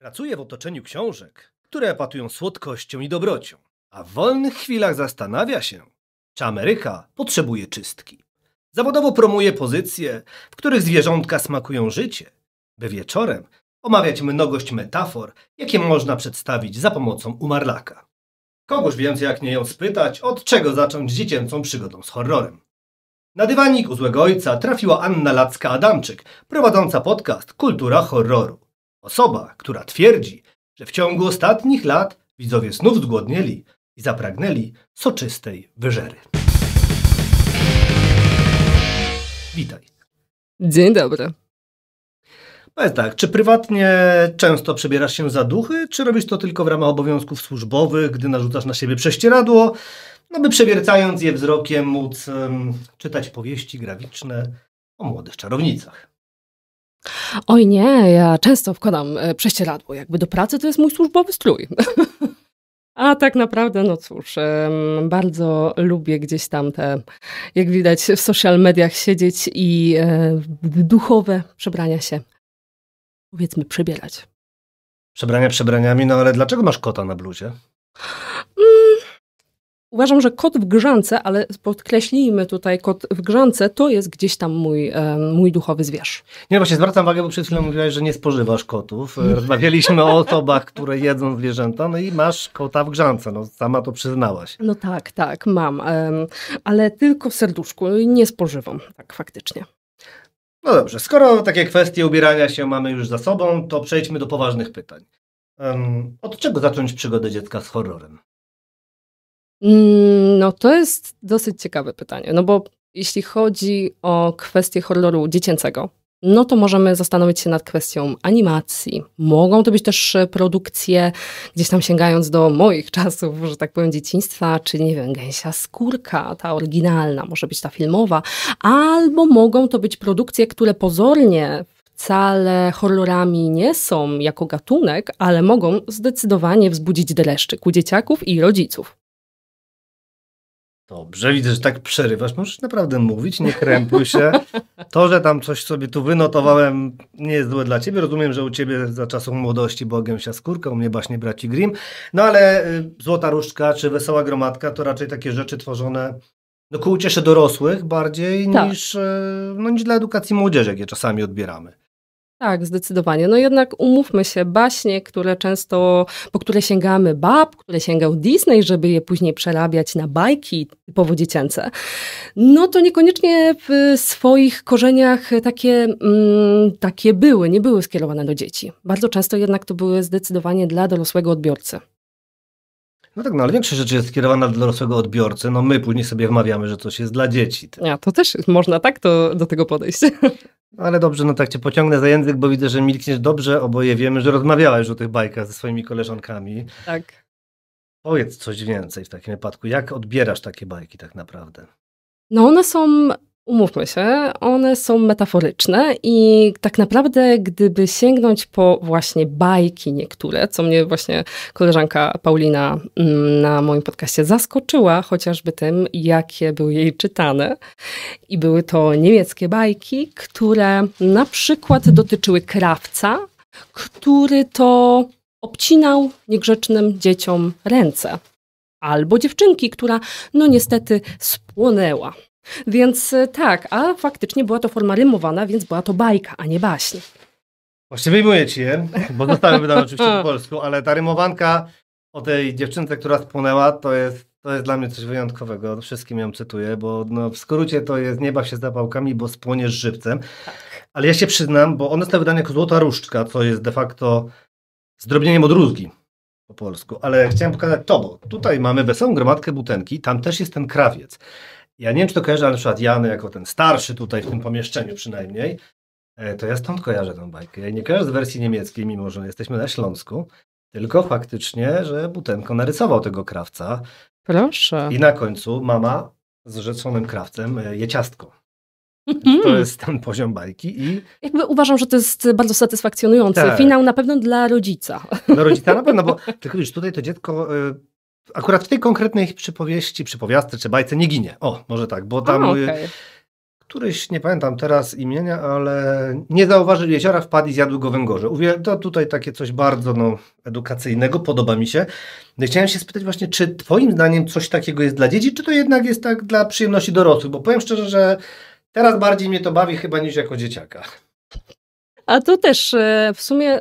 Pracuję w otoczeniu książek, które epatują słodkością i dobrocią, a w wolnych chwilach zastanawia się, czy Ameryka potrzebuje czystki. Zawodowo promuje pozycje, w których zwierzątka smakują życie, by wieczorem omawiać mnogość metafor, jakie można przedstawić za pomocą umarlaka. Kogoż więcej jak nie ją spytać, od czego zacząć dziecięcą przygodą z horrorem. Na dywanik u złego ojca trafiła Anna Lacka-Adamczyk, prowadząca podcast Kultura Horroru. Osoba, która twierdzi, że w ciągu ostatnich lat widzowie znów zgłodnieli i zapragnęli soczystej wyżery. Witaj. Dzień dobry. Powiedz tak, czy prywatnie często przebierasz się za duchy, czy robisz to tylko w ramach obowiązków służbowych, gdy narzucasz na siebie prześcieradło, by przewiercając je wzrokiem móc czytać powieści graficzne o młodych czarownicach? Oj nie, ja często wkładam prześcieradło. Jakby do pracy to jest mój służbowy strój. A tak naprawdę, no cóż, bardzo lubię gdzieś tam jak widać w social mediach siedzieć i w duchowe przebrania się, powiedzmy, przebierać. Przebrania przebraniami, no ale dlaczego masz kota na bluzie? Uważam, że kot w grzance, ale podkreślijmy tutaj, kot w grzance to jest gdzieś tam mój duchowy zwierz. Nie, właśnie zwracam uwagę, bo przed chwilą mówiłaś, że nie spożywasz kotów. Rozmawialiśmy o osobach, które jedzą zwierzęta, no i masz kota w grzance, no sama to przyznałaś. No tak, mam, ale tylko w serduszku, nie spożywam, tak faktycznie. No dobrze, skoro takie kwestie ubierania się mamy już za sobą, to przejdźmy do poważnych pytań. Od czego zacząć przygodę dziecka z horrorem? No to jest dosyć ciekawe pytanie, no bo jeśli chodzi o kwestię horroru dziecięcego, no to możemy zastanowić się nad kwestią animacji. Mogą to być też produkcje, gdzieś tam sięgając do moich czasów, że tak powiem, dzieciństwa, czy nie wiem, Gęsia Skórka, ta oryginalna, może być ta filmowa, albo mogą to być produkcje, które pozornie wcale horrorami nie są jako gatunek, ale mogą zdecydowanie wzbudzić dreszczyk u dzieciaków i rodziców. Dobrze, widzę, że tak przerywasz. Możesz naprawdę mówić, nie krępuj się. To, że tam coś sobie tu wynotowałem, nie jest złe dla ciebie. Rozumiem, że u ciebie za czasów młodości była Gęsia Skórka, u mnie baśnie braci Grimm. No ale Złota Różdżka czy Wesoła Gromadka to raczej takie rzeczy tworzone ku uciesze dorosłych bardziej niż dla edukacji młodzieży, jak je czasami odbieramy. Tak, zdecydowanie. No jednak umówmy się, baśnie, które często, po które sięgamy które sięgał Disney, żeby je później przerabiać na bajki typowo dziecięce, no to niekoniecznie w swoich korzeniach takie nie były skierowane do dzieci. Bardzo często jednak to były zdecydowanie dla dorosłego odbiorcy. No tak, no ale większość rzeczy jest skierowana do dorosłego odbiorcy. No my później sobie wmawiamy, że coś jest dla dzieci. Ja, to też można tak do tego podejść. Ale dobrze, no tak cię pociągnę za język, bo widzę, że milkniesz dobrze. Oboje wiemy, że rozmawiałaś już o tych bajkach ze swoimi koleżankami. Tak. Powiedz coś więcej w takim wypadku. Jak odbierasz takie bajki tak naprawdę? No one są, umówmy się, one są metaforyczne i tak naprawdę gdyby sięgnąć po właśnie bajki niektóre, co mnie właśnie koleżanka Paulina na moim podcaście zaskoczyła, chociażby tym, jakie były jej czytane. I były to niemieckie bajki, które na przykład dotyczyły krawca, który to obcinał niegrzecznym dzieciom ręce. Albo dziewczynki, która no niestety spłonęła. Więc tak, a faktycznie była to forma rymowana, więc była to bajka, a nie baśń. Właśnie wyjmuję ci je, bo zostały wydane oczywiście po polsku, ale ta rymowanka o tej dziewczynce, która spłonęła, to jest dla mnie coś wyjątkowego. Wszystkim ją cytuję, bo no, w skrócie to jest nie baw się zapałkami, bo spłoniesz żywcem. Tak. Ale ja się przyznam, bo one zostały wydane jako Złota Różdżka, co jest de facto zdrobnieniem od rózgi po polsku. Ale chciałem pokazać to, bo tutaj mamy Wesołą Gromadkę Butenki, tam też jest ten krawiec. Ja nie wiem, czy to kojarzę, ale na przykład Jan jako ten starszy tutaj w tym pomieszczeniu przynajmniej, to ja stąd kojarzę tę bajkę. Ja nie kojarzę z wersji niemieckiej, mimo że jesteśmy na Śląsku, tylko faktycznie, że Butenko narysował tego krawca. Proszę. I na końcu mama z rzeczonym krawcem je ciastko. To jest ten poziom bajki. I jakby uważam, że to jest bardzo satysfakcjonujący finał na pewno dla rodzica. Dla rodzica na pewno, bo tylko widzisz, tutaj to dziecko akurat w tej konkretnej przypowieści, przypowiastce czy bajce nie ginie. O, może tak, bo tam któryś, nie pamiętam teraz imienia, ale nie zauważył jeziora, wpadł i zjadł go węgorze. To tutaj takie coś bardzo edukacyjnego, podoba mi się. No chciałem się spytać właśnie, czy twoim zdaniem coś takiego jest dla dzieci, czy to jednak jest tak dla przyjemności dorosłych? Bo powiem szczerze, że teraz bardziej mnie to bawi chyba niż jako dzieciaka. A to też w sumie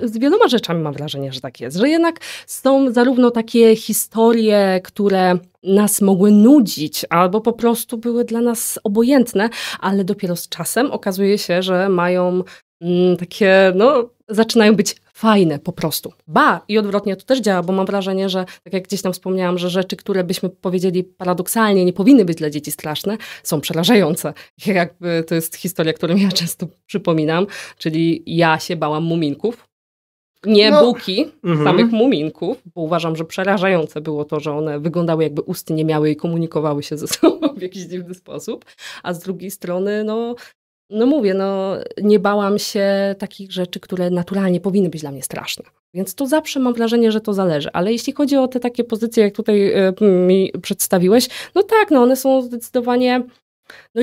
z wieloma rzeczami mam wrażenie, że tak jest, że jednak są zarówno takie historie, które nas mogły nudzić, albo po prostu były dla nas obojętne, ale dopiero z czasem okazuje się, że mają takie, zaczynają być fajne po prostu. I odwrotnie to też działa, bo mam wrażenie, że tak jak gdzieś tam wspomniałam, że rzeczy, które byśmy powiedzieli paradoksalnie nie powinny być dla dzieci straszne, są przerażające. Jakby to jest historia, którą ja często przypominam, czyli ja się bałam muminków. Nie buki, samych muminków, bo uważam, że przerażające było to, że one wyglądały jakby ust nie miały i komunikowały się ze sobą w jakiś dziwny sposób, a z drugiej strony, nie bałam się takich rzeczy, które naturalnie powinny być dla mnie straszne. Więc to zawsze mam wrażenie, że to zależy. Ale jeśli chodzi o te takie pozycje, jak tutaj mi przedstawiłeś, one są zdecydowanie...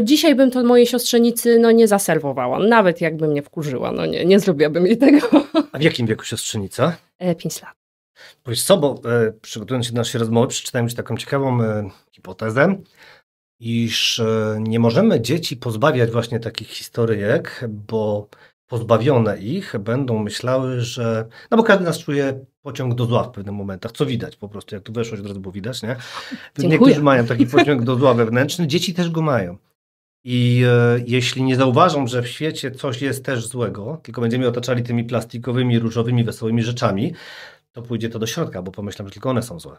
dzisiaj bym to mojej siostrzenicy nie zaserwowała. Nawet jakby mnie wkurzyła. Nie zrobiłabym jej tego. A w jakim wieku siostrzenica? 5 lat. Powiedz co, bo przygotowując się do naszej rozmowy, przeczytałem ci taką ciekawą hipotezę, iż nie możemy dzieci pozbawiać właśnie takich historyjek, bo pozbawione ich będą myślały, że... bo każdy nas czuje pociąg do zła w pewnych momentach, co widać po prostu, jak tu weszłoś, od razu było widać, nie? Niektórzy mają taki pociąg do zła wewnętrzny, dzieci też go mają. I jeśli nie zauważą, że w świecie coś jest też złego, tylko będziemy otaczali tymi plastikowymi, różowymi, wesołymi rzeczami, to pójdzie to do środka, bo pomyślam, że tylko one są złe.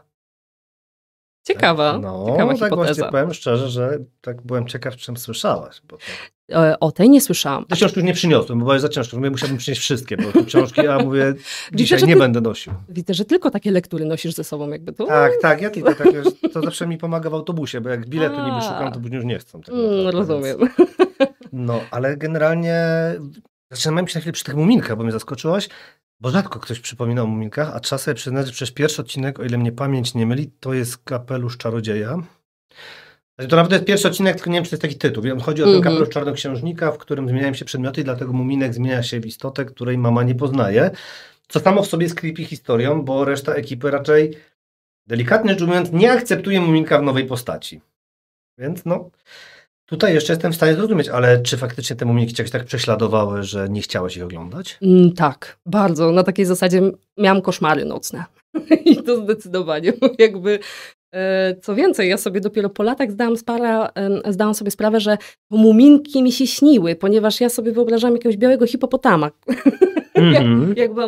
Ciekawa, ciekawa tak hipoteza. Właśnie powiem szczerze, że tak byłem ciekaw, czym słyszałaś. Bo to... O tej nie słyszałam. Te książki już nie przyniosłem, bo jest za ciężko. Musiałbym przynieść wszystkie, bo te książki, a mówię, dzisiaj nie będę nosił. Widzę, że tylko takie lektury nosisz ze sobą jakby tu. Tak, ja tylko takie, to zawsze mi pomaga w autobusie, bo jak biletu niby szukam, to później już nie chcę. Tak rozumiem. Więc... ale generalnie zaczynałem się na chwilę przy tych muminkach, bo mnie zaskoczyłaś, bo rzadko ktoś przypomina o muminkach, a trzeba sobie przyznać, że przecież pierwszy odcinek, o ile mnie pamięć nie myli, to jest Kapelusz Czarodzieja. To nawet jest pierwszy odcinek, tylko nie wiem, czy to jest taki tytuł. Chodzi o ten kapelusz czarnoksiężnika, w którym zmieniają się przedmioty i dlatego muminek zmienia się w istotę, której mama nie poznaje. Co samo w sobie jest creepy historią, bo reszta ekipy raczej, delikatnie rzecz ujmując, nie akceptuje muminka w nowej postaci. Więc tutaj jeszcze jestem w stanie zrozumieć, ale czy faktycznie te muminki cię jakoś tak prześladowały, że nie chciałaś ich oglądać? Tak, bardzo. Na takiej zasadzie miałam koszmary nocne. I to zdecydowanie. Jakby... Co więcej, ja sobie dopiero po latach zdałam sobie sprawę, że muminki mi się śniły, ponieważ ja sobie wyobrażałam jakiegoś białego hipopotama.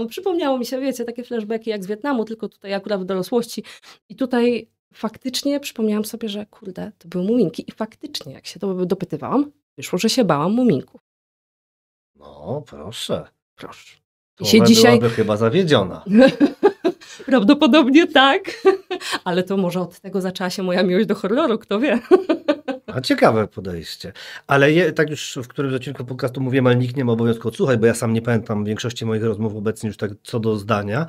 Przypomniało mi się, wiecie, takie flashbacki jak z Wietnamu, tylko tutaj akurat w dorosłości. I tutaj faktycznie przypomniałam sobie, że kurde, to były muminki. I faktycznie, jak się to dopytywałam, wyszło, że się bałam muminków. Proszę. I byłaby chyba zawiedziona. Prawdopodobnie tak, ale to może od tego zaczęła się moja miłość do horroru, kto wie. A ciekawe podejście. Ale tak już w którymś odcinku podcastu mówiłem, ale nikt nie ma obowiązku odsłuchać, bo ja sam nie pamiętam większości moich rozmów obecnie już tak co do zdania,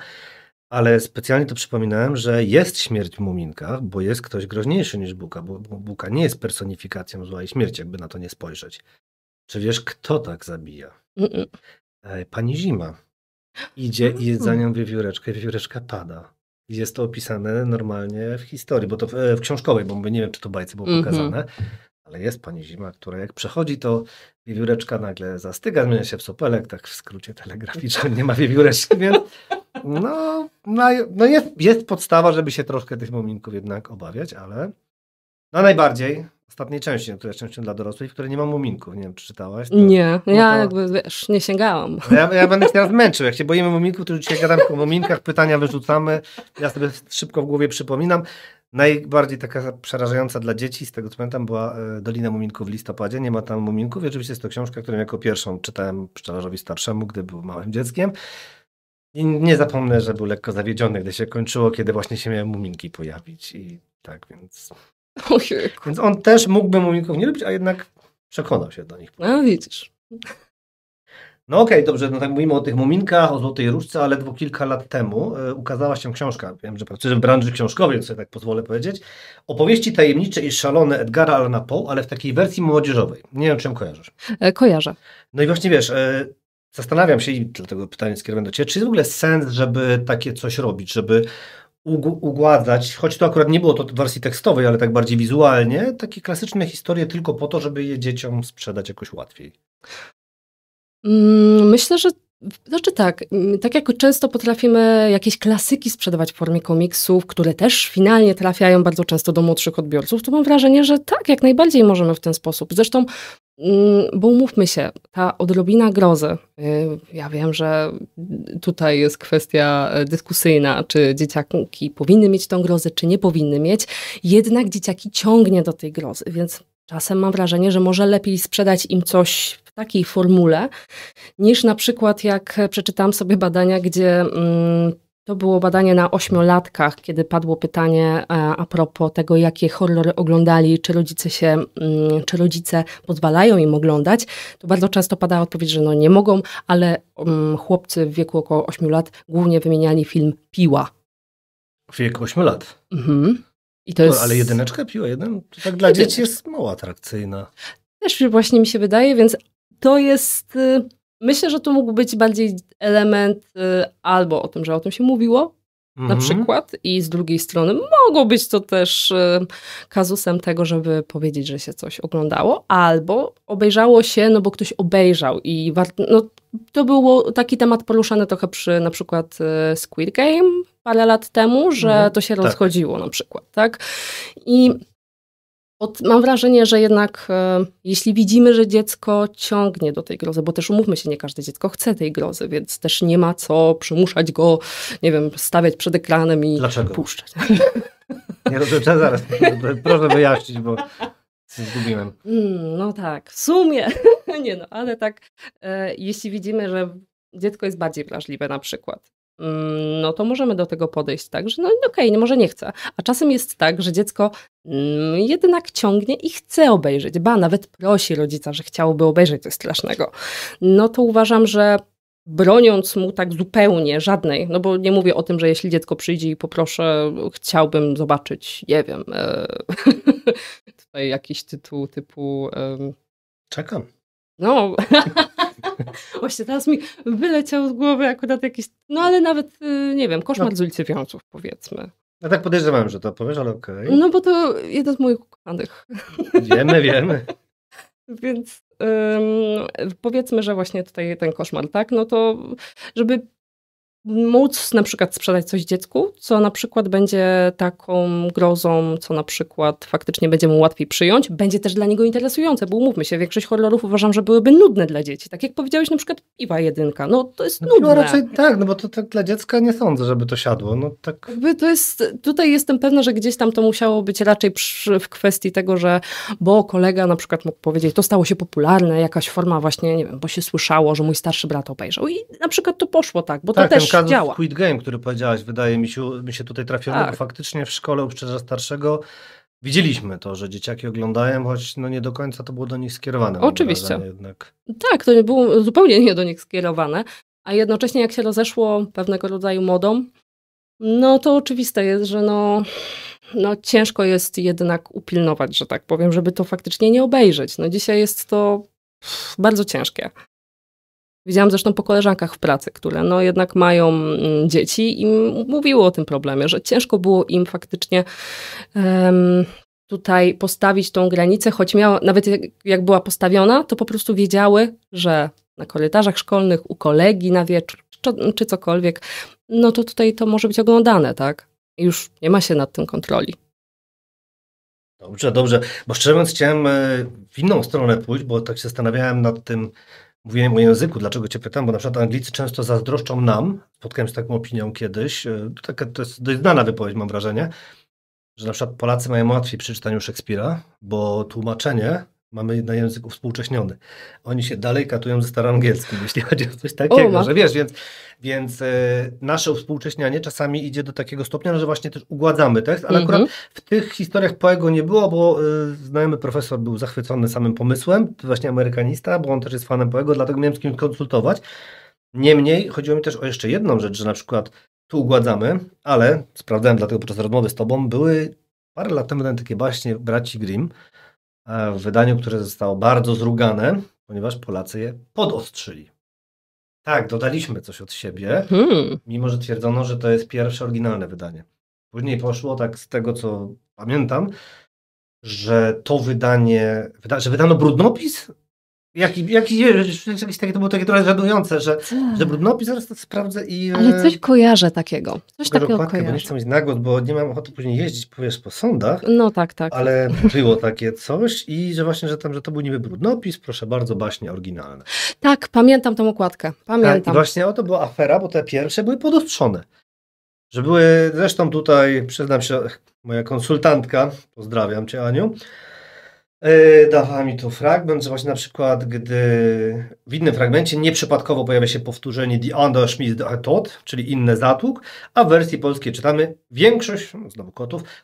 ale specjalnie to przypominałem, że jest śmierć w muminkach, bo jest ktoś groźniejszy niż Buka, bo Buka nie jest personifikacją zła i śmierci, jakby na to nie spojrzeć. Czy wiesz, kto tak zabija? Pani Zima. Idzie i jest za nią wiewióreczka i wiewióreczka pada. Jest to opisane normalnie w historii, bo to w książkowej, bo nie wiem, czy to bajce było pokazane, ale jest pani Zima, która jak przechodzi, to wiewióreczka nagle zastyga, zmienia się w sopelek, tak w skrócie telegraficznym, nie ma wiewióreczki, więc jest podstawa, żeby się troszkę tych muminków jednak obawiać, ale najbardziej ostatniej części, która jest częścią dla dorosłych, w której nie ma muminków. Nie wiem, czy czytałaś? Nie, ja nie sięgałam. Ja będę się teraz męczył. Jak się boimy muminków, to już dzisiaj gadam o muminkach, pytania wyrzucamy. Ja sobie szybko w głowie przypominam. Najbardziej taka przerażająca dla dzieci, z tego co pamiętam, była Dolina Muminków w listopadzie. Nie ma tam muminków. I oczywiście jest to książka, którą jako pierwszą czytałem pszczelarzowi starszemu, gdy był małym dzieckiem. I nie zapomnę, że był lekko zawiedziony, gdy się kończyło, kiedy właśnie się miały muminki pojawić. I tak, więc... Więc on też mógłby muminków nie lubić, a jednak przekonał się do nich. No widzisz. No okej, dobrze, no tak mówimy o tych muminkach, o Złotej Różce, ale ledwo kilka lat temu ukazała się książka, wiem, że pracuję w branży książkowej, więc sobie tak pozwolę powiedzieć, opowieści tajemnicze i szalone Edgara Allana Poe, ale w takiej wersji młodzieżowej. Nie wiem, czy ją kojarzysz. Kojarzę. No i właśnie wiesz, zastanawiam się i dlatego pytanie skierowane do Ciebie, czy jest w ogóle sens, żeby takie coś robić, żeby ugładzać, choć to akurat nie było to w wersji tekstowej, ale tak bardziej wizualnie, takie klasyczne historie tylko po to, żeby je dzieciom sprzedać jakoś łatwiej. Myślę, że znaczy tak jak często potrafimy jakieś klasyki sprzedawać w formie komiksów, które też finalnie trafiają bardzo często do młodszych odbiorców, to mam wrażenie, że tak, jak najbardziej możemy w ten sposób. Zresztą, bo umówmy się, ta odrobina grozy, ja wiem, że tutaj jest kwestia dyskusyjna, czy dzieciaki powinny mieć tą grozę, czy nie powinny mieć, jednak dzieciaki ciągnie do tej grozy, więc czasem mam wrażenie, że może lepiej sprzedać im coś w takiej formule, niż na przykład jak przeczytałam sobie badania, gdzie to było badanie na 8-latkach, kiedy padło pytanie a propos tego, jakie horrory oglądali, czy rodzice pozwalają im oglądać, to bardzo często padała odpowiedź, że no nie mogą, ale chłopcy w wieku około 8 lat głównie wymieniali film Piła. W wieku 8 lat? Mhm. I to jest... Ale jedyneczka, Piła 1? To tak dla dzieci jest mało atrakcyjna. Też właśnie mi się wydaje, więc to jest... Myślę, że to mógł być bardziej element albo o tym, że o tym się mówiło, na przykład, i z drugiej strony mogło być to też kazusem tego, żeby powiedzieć, że się coś oglądało, albo obejrzało się, no bo ktoś obejrzał i to było taki temat poruszany trochę przy na przykład Squid Game parę lat temu, że to się rozchodziło na przykład, tak? I mam wrażenie, że jednak jeśli widzimy, że dziecko ciągnie do tej grozy, bo też umówmy się, nie każde dziecko chce tej grozy, więc też nie ma co przymuszać go, nie wiem, stawiać przed ekranem i puszczać. Nie rozumiem, zaraz, proszę wyjaśnić, bo się zgubiłem. No tak, w sumie, nie no, ale tak, jeśli widzimy, że dziecko jest bardziej wrażliwe na przykład, no to możemy do tego podejść tak, że no okej, może nie chcę. A czasem jest tak, że dziecko jednak ciągnie i chce obejrzeć, nawet prosi rodzica, że chciałoby obejrzeć coś strasznego. No to uważam, że broniąc mu tak zupełnie żadnej, no bo nie mówię o tym, że jeśli dziecko przyjdzie i poproszę, chciałbym zobaczyć, nie wiem, tutaj jakiś tytuł typu... Czekam. No, właśnie teraz mi wyleciał z głowy akurat jakiś, no ale nawet, nie wiem, Koszmar z ulicy Wiąców, powiedzmy. Ja tak podejrzewałem, że to powiesz, ale okej. No bo to jeden z moich ukochanych. Wiemy. Więc powiedzmy, że właśnie tutaj ten koszmar, tak? No to żeby móc na przykład sprzedać coś dziecku, co na przykład będzie taką grozą, co na przykład faktycznie będzie mu łatwiej przyjąć, będzie też dla niego interesujące, bo umówmy się, większość horrorów uważam, że byłyby nudne dla dzieci. Tak jak powiedziałeś, na przykład Piła 1, no to jest nudne. No raczej tak, no bo to tak dla dziecka nie sądzę, żeby to siadło. No tak. Jakby to jest, tutaj jestem pewna, że gdzieś tam to musiało być raczej w kwestii tego, że bo kolega na przykład mógł powiedzieć, to stało się popularne, jakaś forma właśnie, nie wiem, bo się słyszało, że mój starszy brat obejrzał i na przykład to poszło tak, bo tak, to też działa. Squid Game, który powiedziałaś, wydaje mi się tutaj trafiony, bo faktycznie w szkole u Przyrza Starszego widzieliśmy to, że dzieciaki oglądają, choć no nie do końca to było do nich skierowane. Oczywiście. Jednak. Tak, to nie było zupełnie nie do nich skierowane, a jednocześnie jak się rozeszło pewnego rodzaju modą, no to oczywiste jest, że no ciężko jest jednak upilnować, że tak powiem, żeby to faktycznie nie obejrzeć. No dzisiaj jest to bardzo ciężkie. Widziałam zresztą po koleżankach w pracy, które no jednak mają dzieci i mówiły o tym problemie, że ciężko było im faktycznie tutaj postawić tą granicę, choć nawet jak była postawiona, to po prostu wiedziały, że na korytarzach szkolnych, u kolegi na wieczór, czy cokolwiek, no to tutaj to może być oglądane, tak? I już nie ma się nad tym kontroli. Dobrze, bo szczerze mówiąc chciałem w inną stronę pójść, bo tak się zastanawiałem nad tym, mówiłem o języku, dlaczego cię pytam, bo na przykład Anglicy często zazdroszczą nam, spotkałem się z taką opinią kiedyś, to jest dość znana wypowiedź, mam wrażenie, że na przykład Polacy mają łatwiej przy czytaniu Szekspira, bo tłumaczenie mamy na język uwspółcześniony. Oni się dalej katują ze staroangielskim, jeśli chodzi o coś takiego, że wiesz, więc nasze uwspółcześnianie czasami idzie do takiego stopnia, że właśnie też ugładzamy tekst, ale akurat w tych historiach Poego nie było, bo znajomy profesor był zachwycony samym pomysłem, właśnie amerykanista, bo on też jest fanem Poego, dlatego miałem z kim konsultować. Niemniej chodziło mi też o jeszcze jedną rzecz, że na przykład tu ugładzamy, ale sprawdzałem dlatego podczas rozmowy z tobą, były parę lat temu takie baśnie braci Grimm, w wydaniu, które zostało bardzo zrugane, ponieważ Polacy je podostrzyli. Tak, dodaliśmy coś od siebie, mimo że twierdzono, że to jest pierwsze oryginalne wydanie. Później poszło, tak z tego co pamiętam, że to wydanie, że wydano brudnopis. Jakieś takie, to było takie trochę żenujące, że brudnopis, zaraz to sprawdzę i... Ale coś kojarzę takiego. Coś takiego kojarzę. Bo nie chcę mieć na głos, bo nie mam ochoty później jeździć, powiesz, po sądach. No tak. Ale było takie coś i że właśnie, że to był niby brudnopis, proszę bardzo, baśnie oryginalne. Tak, pamiętam tą okładkę. Pamiętam. Tak, i właśnie o to była afera, bo te pierwsze były podostrzone. Że były, zresztą tutaj, przyznam się, moja konsultantka, pozdrawiam Cię, Aniu, dawała mi tu fragment, że właśnie na przykład, gdy w innym fragmencie nieprzypadkowo pojawia się powtórzenie Die andere schmiss tot, czyli inne zatłuk, a w wersji polskiej czytamy większość, znowu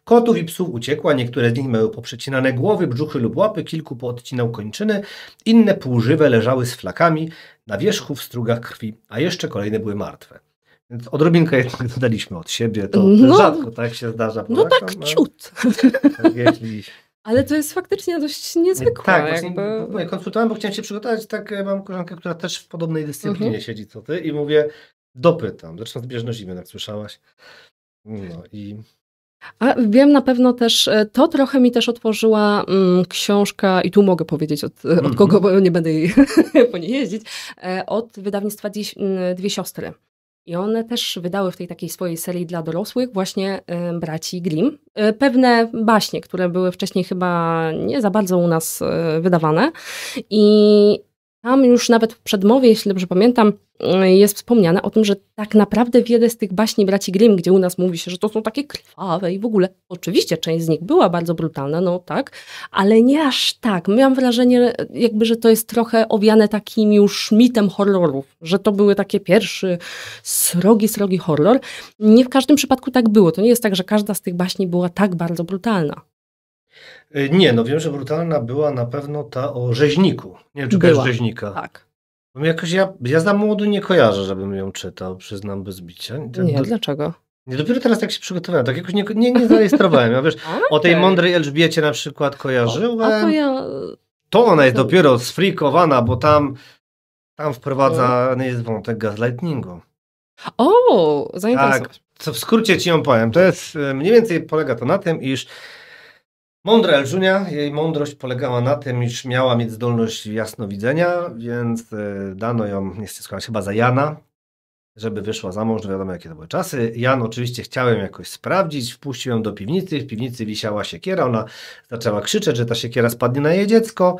kotów i psów uciekła, niektóre z nich miały poprzecinane głowy, brzuchy lub łapy, kilku poodcinał kończyny, inne półżywe leżały z flakami na wierzchu w strugach krwi, a jeszcze kolejne były martwe. Więc odrobinkę jednak dodaliśmy od siebie, to rzadko tak się zdarza. No tak ciut. Jeśli... Ale to jest faktycznie dość niezwykłe. Tak, właśnie konsultowałem, bo chciałem się przygotować. Tak, mam koleżankę, która też w podobnej dyscyplinie siedzi co ty i mówię, dopytam. Zresztą zbieżność imion, jak słyszałaś. No i... A wiem na pewno też, to trochę mi też otworzyła książka, i tu mogę powiedzieć od kogo, bo nie będę jej po niej jeździć, od wydawnictwa Dwie Siostry. I one też wydały w tej takiej swojej serii dla dorosłych właśnie braci Grimm pewne baśnie, które były wcześniej chyba nie za bardzo u nas wydawane. I tam już nawet w przedmowie, jeśli dobrze pamiętam, jest wspomniane o tym, że tak naprawdę wiele z tych baśni braci Grimm, gdzie u nas mówi się, że to są takie krwawe i w ogóle, oczywiście część z nich była bardzo brutalna, no tak, ale nie aż tak. Miałam wrażenie, jakby, że to jest trochę owiane takim już mitem horrorów, że to były takie pierwszy srogi horror. Nie w każdym przypadku tak było. To nie jest tak, że każda z tych baśni była tak bardzo brutalna. Nie, no wiem, że brutalna była na pewno ta o rzeźniku. Nie wiem, czy kojarzysz rzeźnika. Tak. Bo jakoś ja za młodu nie kojarzę, żebym ją czytał, przyznam bez bicia. Nie, dlaczego? Nie, dopiero teraz jak się przygotowałem, tak jakoś nie zarejestrowałem. Ja wiesz, o tej mądrej Elżbiecie na przykład kojarzyłem. To ona jest dopiero sfrikowana, bo tam wprowadzany jest wątek gaslightingu. O, zainteresować. Tak, co w skrócie ci ją powiem. To jest, mniej więcej polega to na tym, iż mądra Elżunia, jej mądrość polegała na tym, iż miała mieć zdolność jasnowidzenia, więc dano ją, nie chcę chyba za Jana, żeby wyszła za mąż, no wiadomo jakie to były czasy. Jan oczywiście chciał ją jakoś sprawdzić, wpuścił ją do piwnicy, w piwnicy wisiała siekiera, ona zaczęła krzyczeć, że ta siekiera spadnie na jej dziecko.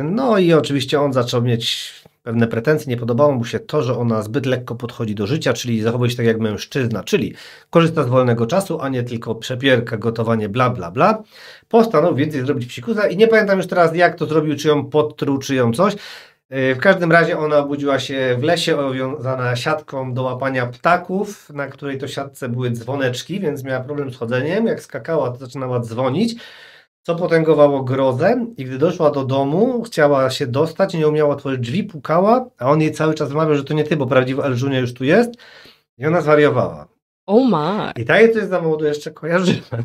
No i oczywiście on zaczął mieć pewne pretensje, nie podobało mu się to, że ona zbyt lekko podchodzi do życia, czyli zachowuje się tak jak mężczyzna, czyli korzysta z wolnego czasu, a nie tylko przepierka, gotowanie, bla, bla, bla. Postanowił więcej zrobić psikusa i nie pamiętam już teraz jak to zrobił, czy ją podtruł, czy ją coś. W każdym razie ona obudziła się w lesie, owiązana siatką do łapania ptaków, na której to siatce były dzwoneczki, więc miała problem z chodzeniem. Jak skakała, to zaczynała dzwonić, co potęgowało grozę i gdy doszła do domu, chciała się dostać, nie umiała otworzyć drzwi, pukała, a on jej cały czas wmawiał, że to nie ty, bo prawdziwa Elżunia już tu jest i ona zwariowała. Oh my. I tak to jest za młodu jeszcze kojarzyłem.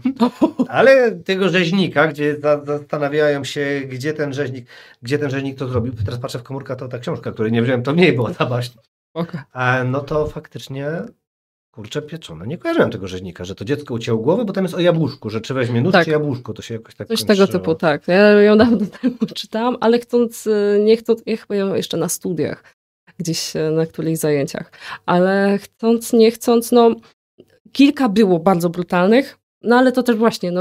Ale tego rzeźnika, gdzie zastanawiają się, gdzie ten rzeźnik to zrobił. Teraz patrzę w komórkę, to ta książka, której nie wziąłem, to mniej była ta baśń. Okay. No to faktycznie, kurczę pieczone. Nie kojarzyłem tego rzeźnika, że to dziecko ucięło głowę, bo tam jest o jabłuszku, że czy weźmie nóż, czy jabłuszko, to się jakoś tak coś kończyło. Tego typu, tak. Ja ją dawno temu czytałam, ale nie chcąc, ja chyba ją jeszcze na studiach, gdzieś na których zajęciach, ale chcąc, nie chcąc, no kilka było bardzo brutalnych, no ale to też właśnie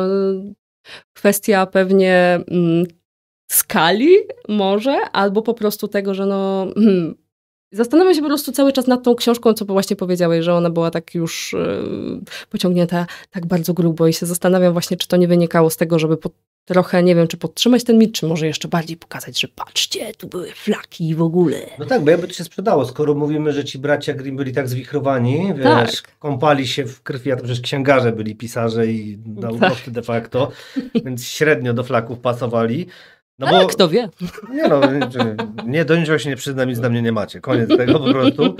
kwestia pewnie skali może, albo po prostu tego, że zastanawiam się po prostu cały czas nad tą książką, co właśnie powiedziałeś, że ona była tak już pociągnięta tak bardzo grubo i się zastanawiam właśnie, czy to nie wynikało z tego, żeby trochę, nie wiem, czy podtrzymać ten mit, czy może jeszcze bardziej pokazać, że patrzcie, tu były flaki w ogóle. No tak, bo jakby to się sprzedało, skoro mówimy, że ci bracia Grimm byli tak zwichrowani, wiesz, kąpali się w krwi, a to przecież księgarze byli, pisarze i naukowcy de facto, więc średnio do flaków pasowali. No ale kto wie? Nie no, nie, do niczego się nie przyznam, nic na mnie nie macie, koniec tego po prostu.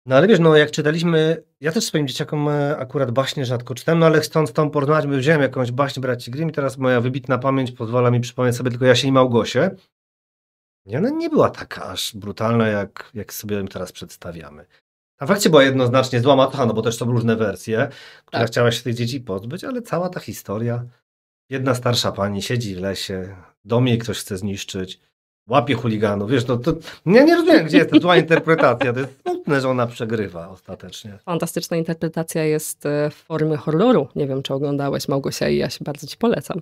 No ale wiesz, no jak czytaliśmy, ja też swoim dzieciakom akurat baśnie rzadko czytam, no ale chcąc tą porozmawiać, wziąłem jakąś baśń braci Grimm i teraz moja wybitna pamięć pozwala mi przypomnieć sobie tylko Jasię i Małgosię. I ona nie była taka aż brutalna, jak sobie ją teraz przedstawiamy. A fakcie była jednoznacznie zła matka, no bo też są różne wersje, która chciała się tych dzieci pozbyć, ale cała ta historia, jedna starsza pani siedzi w lesie, dom jej ktoś chce zniszczyć, łapie chuliganów, wiesz, to ja nie rozumiem, gdzie jest ta zła interpretacja, to jest smutne, że ona przegrywa ostatecznie. Fantastyczna interpretacja jest w formie horroru. Nie wiem, czy oglądałeś Małgosia i Jaś, bardzo ci polecam.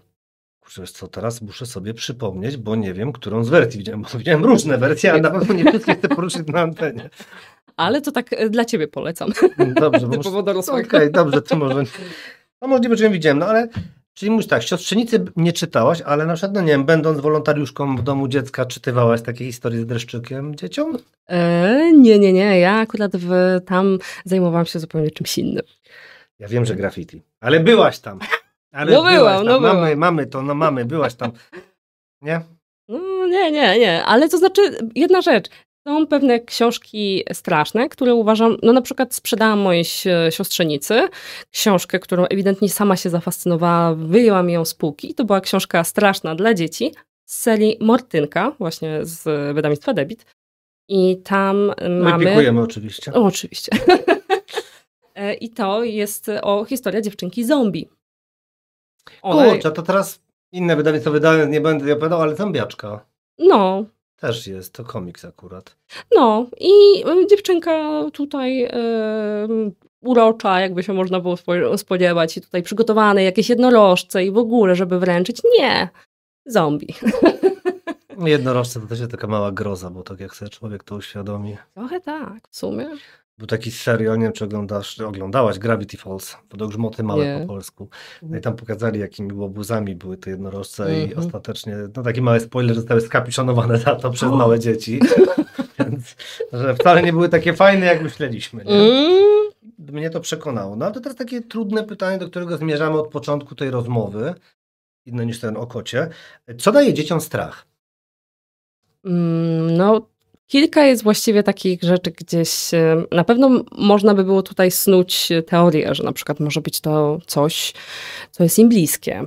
Kurczę, wiesz co, teraz muszę sobie przypomnieć, bo nie wiem, którą z wersji widziałem, bo widziałem różne wersje, ale na pewno nie wszystkie chcę poruszyć na antenie. Ale to tak dla ciebie polecam. Dobrze, bo typowo dorosłego. Okej, dobrze, to może... No możliwe, że ją widziałem, no ale... Czyli mówisz tak, Siostrzenicy nie czytałaś, ale na przykład, no nie wiem, będąc wolontariuszką w domu dziecka, czytywałaś takie historie z dreszczykiem dzieciom? Nie. Ja akurat tam zajmowałam się zupełnie czymś innym. Ja wiem, że graffiti, ale byłaś tam. Ale no byłam, no byłam. Mamy to, no mamy, byłaś tam. Nie? No nie. Ale to znaczy, jedna rzecz. Są pewne książki straszne, które uważam, no na przykład sprzedałam mojej siostrzenicy książkę, którą ewidentnie sama się zafascynowała, wyjęłam ją z półki. To była książka straszna dla dzieci z serii Mortynka, właśnie z wydawnictwa Debit. I tam mamy... Wypiekujemy oczywiście. Oczywiście. I to jest historia dziewczynki zombie. Kurczę, to teraz inne wydawnictwo wydaje, nie będę opowiadał, ale zombiaczka. No. Też jest, to komiks akurat. No i dziewczynka tutaj urocza, jakby się można było spodziewać, i tutaj przygotowane jakieś jednorożce i w ogóle, żeby wręczyć. Nie, zombie. Jednorożce to też jest taka mała groza, bo tak jak sobie człowiek to uświadomi. Trochę tak, w sumie. Był taki serial, nie wiem czy oglądałaś Gravity Falls, bo to Grzmoty małe Nie. po polsku. No i tam pokazali, jakimi łobuzami były te jednorożce i ostatecznie, no taki mały spoiler, zostały skapuszonowane za to przez małe dzieci. Więc, że wcale nie były takie fajne, jak myśleliśmy. Nie? Mnie to przekonało. No ale to teraz takie trudne pytanie, do którego zmierzamy od początku tej rozmowy, inne niż ten o kocie. Co daje dzieciom strach? No, kilka jest właściwie takich rzeczy gdzieś, na pewno można by było tutaj snuć teorię, że na przykład może być to coś, co jest im bliskie.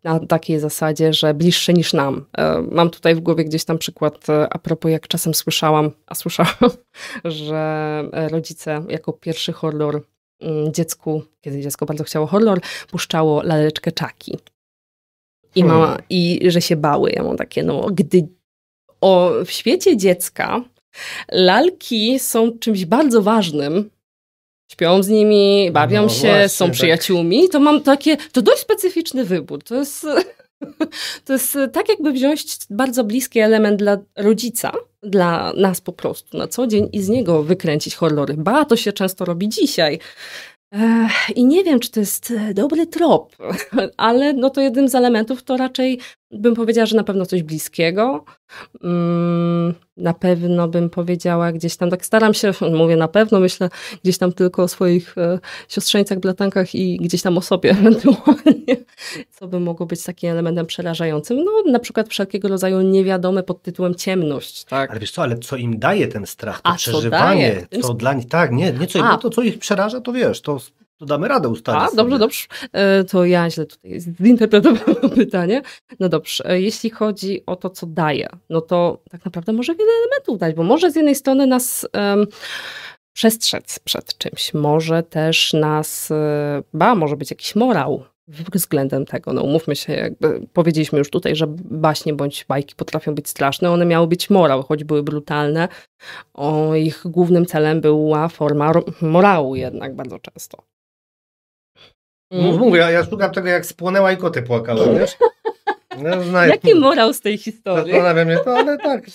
Na takiej zasadzie, że bliższe niż nam. Mam tutaj w głowie gdzieś tam przykład a propos, jak czasem słyszałam, że rodzice jako pierwszy horror dziecku, kiedy dziecko bardzo chciało horror, puszczało laleczkę Chucky. I że się bały. Ja mam takie, no, gdy w świecie dziecka lalki są czymś bardzo ważnym, śpią z nimi, bawią się, właśnie, są przyjaciółmi, to mam takie, to dość specyficzny wybór. To jest tak, jakby wziąć bardzo bliski element dla rodzica, dla nas po prostu na co dzień i z niego wykręcić horrory. To się często robi dzisiaj. I nie wiem, czy to jest dobry trop, ale no to jednym z elementów to raczej bym powiedziała, że na pewno coś bliskiego. Na pewno bym powiedziała gdzieś tam, tak staram się, mówię na pewno, myślę gdzieś tam tylko o swoich siostrzeńcach, bratankach i gdzieś tam o sobie ewentualnie, co by mogło być takim elementem przerażającym. No na przykład wszelkiego rodzaju niewiadome pod tytułem ciemność. Tak? Ale wiesz co, ale co im daje ten strach, to przeżywanie, co dla nich, tak, nie co im, to co ich przeraża, to wiesz, to damy radę ustalić. Dobrze. To ja źle tutaj zinterpretowałam pytanie. No dobrze, jeśli chodzi o to, co daje, no to tak naprawdę może wiele elementów dać, bo może z jednej strony nas przestrzec przed czymś, może też nas, może być jakiś morał względem tego. No umówmy się, jakby powiedzieliśmy już tutaj, że baśnie bądź bajki potrafią być straszne, one miały być morał, choć były brutalne. Ich głównym celem była forma morału jednak bardzo często. Mówię, ja szukam tego, jak spłonęła i koty płakały, wiesz? No, jaki morał z tej historii? Zastanawiam mnie to, ale tak.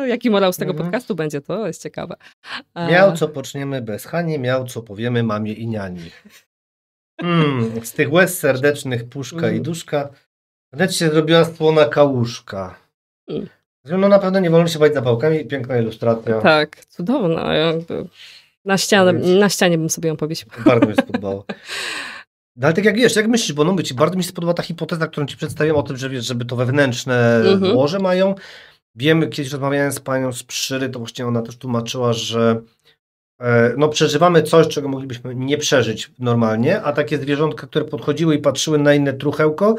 Jaki morał z tego podcastu będzie, to jest ciekawe. Miał co poczniemy bez Hani, miał co powiemy mamie i niani. Z tych łez serdecznych puszka i duszka wnet się zrobiła słona kałuszka. No na pewno nie wolno się bać zapałkami. Piękna ilustracja. Tak, cudowna. Jakby na ścianie bym sobie ją powiesił. Bardzo mi się spodobało. No ale tak jak wiesz, jak myślisz, bo bardzo mi się podoba ta hipoteza, którą ci przedstawiłem o tym, że wiesz, żeby to wewnętrzne łoże mają. Wiem, kiedyś rozmawiałem z panią z Przyry, to właśnie ona też tłumaczyła, że no przeżywamy coś, czego moglibyśmy nie przeżyć normalnie, a takie zwierzątka, które podchodziły i patrzyły na inne truchełko,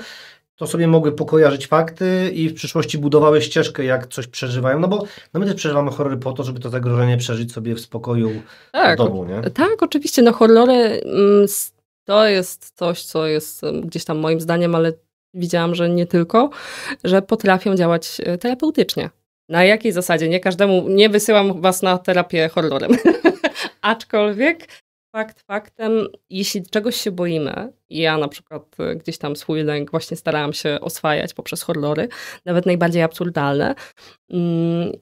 to sobie mogły pokojarzyć fakty i w przyszłości budowały ścieżkę, jak coś przeżywają, no bo my też przeżywamy horrory po to, żeby to zagrożenie przeżyć sobie w spokoju w domu, nie? Tak, oczywiście, no horrory to jest coś, co jest gdzieś tam moim zdaniem, ale widziałam, że nie tylko, że potrafią działać terapeutycznie. Na jakiej zasadzie? Nie każdemu, nie wysyłam was na terapię horrorem. Aczkolwiek fakt faktem, jeśli czegoś się boimy, ja na przykład gdzieś tam swój lęk właśnie starałam się oswajać poprzez horrory, nawet najbardziej absurdalne.